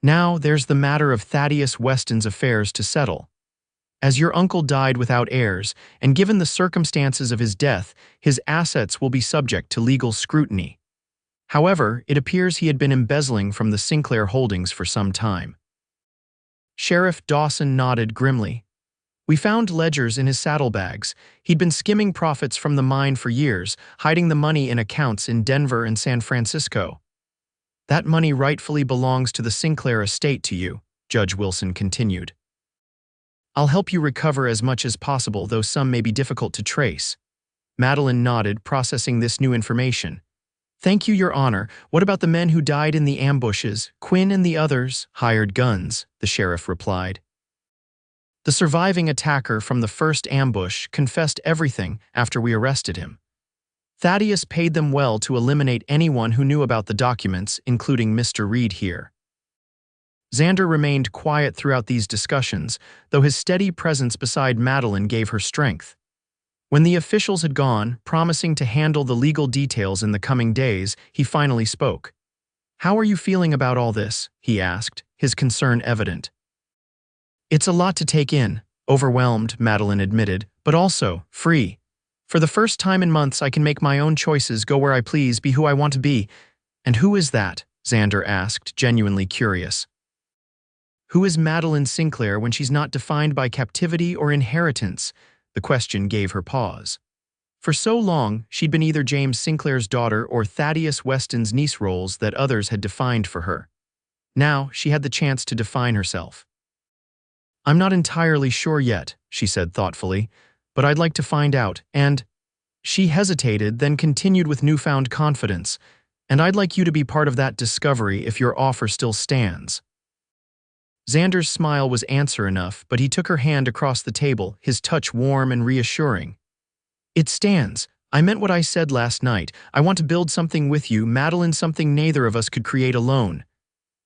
Now there's the matter of Thaddeus Weston's affairs to settle. As your uncle died without heirs, and given the circumstances of his death, his assets will be subject to legal scrutiny. However, it appears he had been embezzling from the Sinclair holdings for some time. Sheriff Dawson nodded grimly. We found ledgers in his saddlebags. He'd been skimming profits from the mine for years, hiding the money in accounts in Denver and San Francisco. That money rightfully belongs to the Sinclair estate to you, Judge Wilson continued. I'll help you recover as much as possible, though some may be difficult to trace. Madeline nodded, processing this new information. Thank you, Your Honor. What about the men who died in the ambushes? Quinn and the others hired guns, the sheriff replied. The surviving attacker from the first ambush confessed everything after we arrested him. Thaddeus paid them well to eliminate anyone who knew about the documents, including Mr. Reid here. Xander remained quiet throughout these discussions, though his steady presence beside Madeline gave her strength. When the officials had gone, promising to handle the legal details in the coming days, he finally spoke. How are you feeling about all this? He asked, his concern evident. It's a lot to take in, overwhelmed, Madeline admitted, but also free. For the first time in months, I can make my own choices, go where I please, be who I want to be. And who is that? Xander asked, genuinely curious. Who is Madeline Sinclair when she's not defined by captivity or inheritance? The question gave her pause. For so long, she'd been either James Sinclair's daughter or Thaddeus Weston's niece, roles that others had defined for her. Now, she had the chance to define herself. I'm not entirely sure yet, she said thoughtfully, but I'd like to find out, and… She hesitated, then continued with newfound confidence, and I'd like you to be part of that discovery if your offer still stands. Xander's smile was answer enough, but he took her hand across the table, his touch warm and reassuring. It stands. I meant what I said last night. I want to build something with you, Madeline, something neither of us could create alone.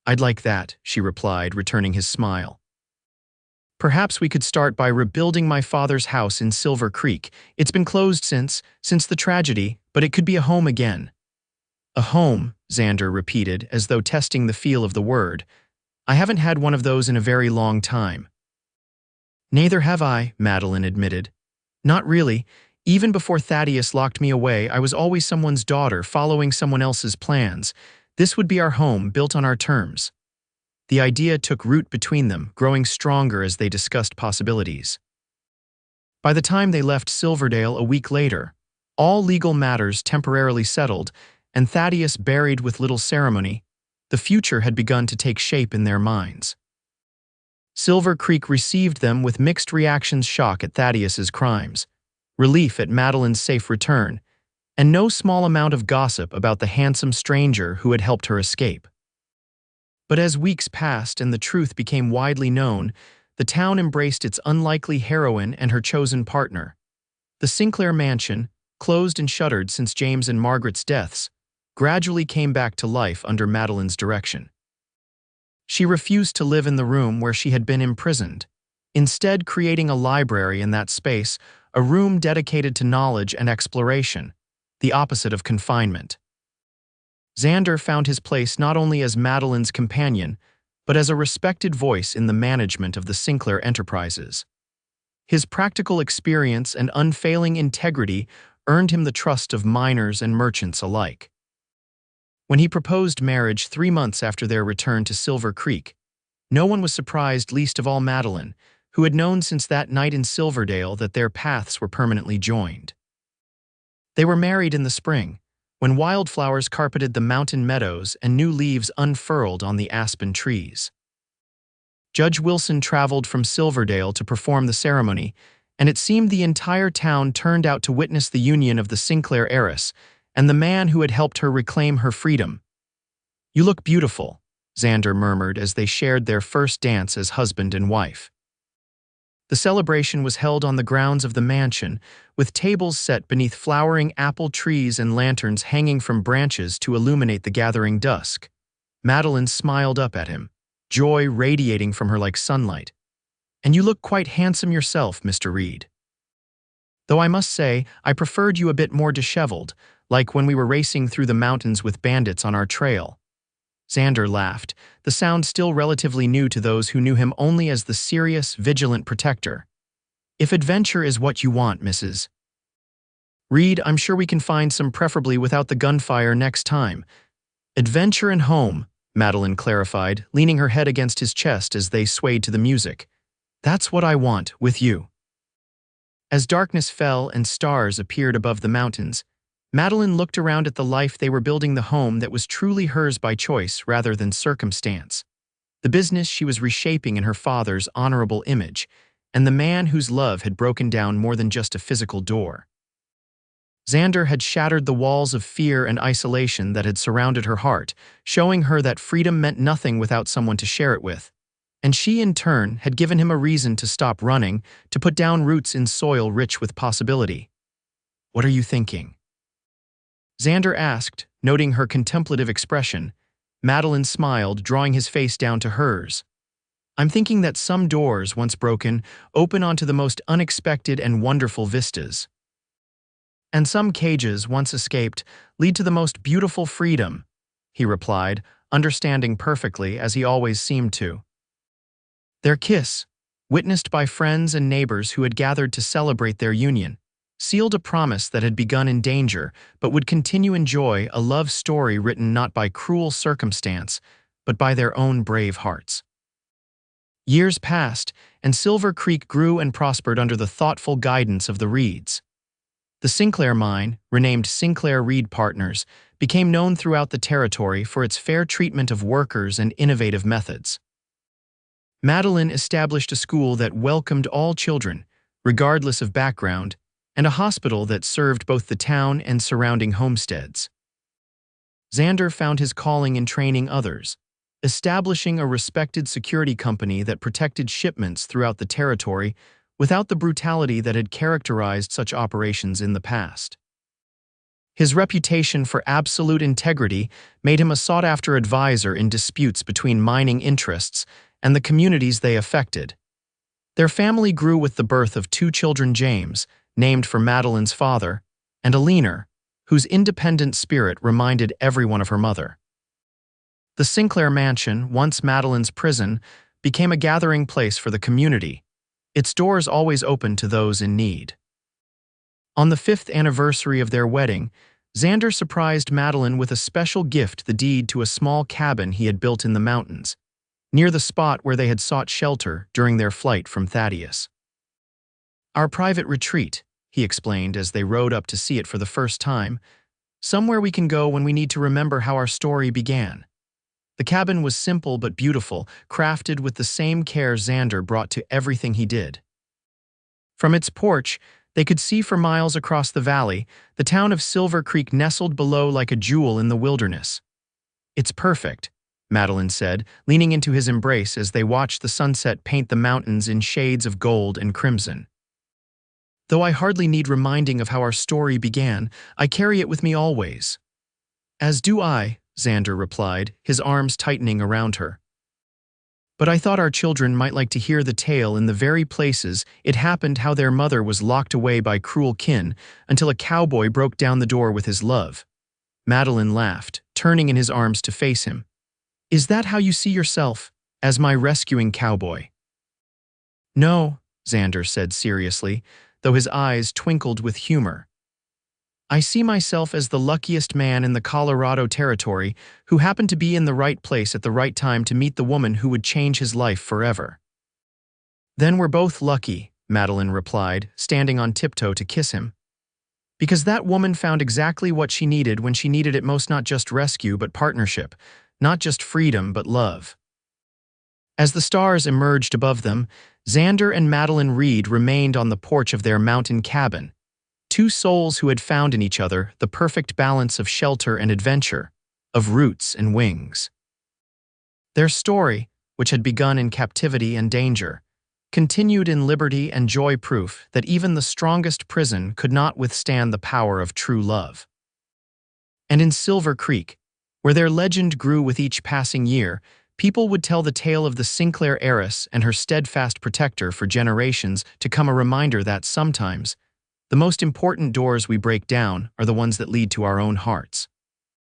I'd like that, she replied, returning his smile. Perhaps we could start by rebuilding my father's house in Silver Creek. It's been closed since the tragedy, but it could be a home again. A home, Xander repeated, as though testing the feel of the word. I haven't had one of those in a very long time. Neither have I, Madeline admitted. Not really. Even before Thaddeus locked me away, I was always someone's daughter, following someone else's plans. This would be our home, built on our terms. The idea took root between them, growing stronger as they discussed possibilities. By the time they left Silverdale a week later, all legal matters temporarily settled, and Thaddeus buried with little ceremony, the future had begun to take shape in their minds. Silver Creek received them with mixed reactions: shock at Thaddeus's crimes, relief at Madeline's safe return, and no small amount of gossip about the handsome stranger who had helped her escape. But as weeks passed and the truth became widely known, the town embraced its unlikely heroine and her chosen partner. The Sinclair mansion, closed and shuttered since James and Margaret's deaths, gradually came back to life under Madeline's direction. She refused to live in the room where she had been imprisoned, instead creating a library in that space, a room dedicated to knowledge and exploration, the opposite of confinement. Xander found his place not only as Madeline's companion, but as a respected voice in the management of the Sinclair enterprises. His practical experience and unfailing integrity earned him the trust of miners and merchants alike. When he proposed marriage 3 months after their return to Silver Creek, no one was surprised, least of all Madeline, who had known since that night in Silverdale that their paths were permanently joined. They were married in the spring, when wildflowers carpeted the mountain meadows and new leaves unfurled on the aspen trees. Judge Wilson traveled from Silverdale to perform the ceremony, and it seemed the entire town turned out to witness the union of the Sinclair heiress and the man who had helped her reclaim her freedom. "You look beautiful," Xander murmured as they shared their first dance as husband and wife. The celebration was held on the grounds of the mansion, with tables set beneath flowering apple trees and lanterns hanging from branches to illuminate the gathering dusk. Madeline smiled up at him, joy radiating from her like sunlight. "And you look quite handsome yourself, Mr. Reid. Though I must say, I preferred you a bit more disheveled, like when we were racing through the mountains with bandits on our trail." Xander laughed, the sound still relatively new to those who knew him only as the serious, vigilant protector. "If adventure is what you want, Mrs. Reid, I'm sure we can find some, preferably without the gunfire next time." "Adventure and home," Madeline clarified, leaning her head against his chest as they swayed to the music. "That's what I want, with you." As darkness fell and stars appeared above the mountains, Madeline looked around at the life they were building, the home that was truly hers by choice rather than circumstance, the business she was reshaping in her father's honorable image, and the man whose love had broken down more than just a physical door. Xander had shattered the walls of fear and isolation that had surrounded her heart, showing her that freedom meant nothing without someone to share it with, and she in turn had given him a reason to stop running, to put down roots in soil rich with possibility. "What are you thinking?" Xander asked, noting her contemplative expression. Madeline smiled, drawing his face down to hers. "I'm thinking that some doors, once broken, open onto the most unexpected and wonderful vistas. And some cages, once escaped, lead to the most beautiful freedom," he replied, understanding perfectly, as he always seemed to. Their kiss, witnessed by friends and neighbors who had gathered to celebrate their union, sealed a promise that had begun in danger but would continue in joy, a love story written not by cruel circumstance, but by their own brave hearts. Years passed, and Silver Creek grew and prospered under the thoughtful guidance of the Reids. The Sinclair mine, renamed Sinclair Reid Partners, became known throughout the territory for its fair treatment of workers and innovative methods. Madeline established a school that welcomed all children, regardless of background, and a hospital that served both the town and surrounding homesteads. Xander found his calling in training others, establishing a respected security company that protected shipments throughout the territory without the brutality that had characterized such operations in the past. His reputation for absolute integrity made him a sought-after advisor in disputes between mining interests and the communities they affected. Their family grew with the birth of 2 children: James, named for Madeline's father, and Eleanor, whose independent spirit reminded everyone of her mother. The Sinclair mansion, once Madeline's prison, became a gathering place for the community, its doors always open to those in need. On the 5th anniversary of their wedding, Xander surprised Madeline with a special gift, the deed to a small cabin he had built in the mountains, near the spot where they had sought shelter during their flight from Thaddeus. "Our private retreat," he explained as they rode up to see it for the first time, "somewhere we can go when we need to remember how our story began." The cabin was simple but beautiful, crafted with the same care Xander brought to everything he did. From its porch, they could see for miles across the valley, the town of Silver Creek nestled below like a jewel in the wilderness. "It's perfect," Madeline said, leaning into his embrace as they watched the sunset paint the mountains in shades of gold and crimson. "Though I hardly need reminding of how our story began, I carry it with me always." "As do I," Xander replied, his arms tightening around her. "But I thought our children might like to hear the tale in the very places it happened, how their mother was locked away by cruel kin until a cowboy broke down the door with his love." Madeline laughed, turning in his arms to face him. "Is that how you see yourself, as my rescuing cowboy?" "No," Xander said seriously, though his eyes twinkled with humor. "I see myself as the luckiest man in the Colorado Territory who happened to be in the right place at the right time to meet the woman who would change his life forever." "Then we're both lucky," Madeline replied, standing on tiptoe to kiss him. "Because that woman found exactly what she needed when she needed it most, not just rescue but partnership, not just freedom but love." As the stars emerged above them, Xander and Madeline Reid remained on the porch of their mountain cabin, two souls who had found in each other the perfect balance of shelter and adventure, of roots and wings. Their story, which had begun in captivity and danger, continued in liberty and joy, proof that even the strongest prison could not withstand the power of true love. And in Silver Creek, where their legend grew with each passing year, people would tell the tale of the Sinclair heiress and her steadfast protector for generations to come, a reminder that sometimes the most important doors we break down are the ones that lead to our own hearts.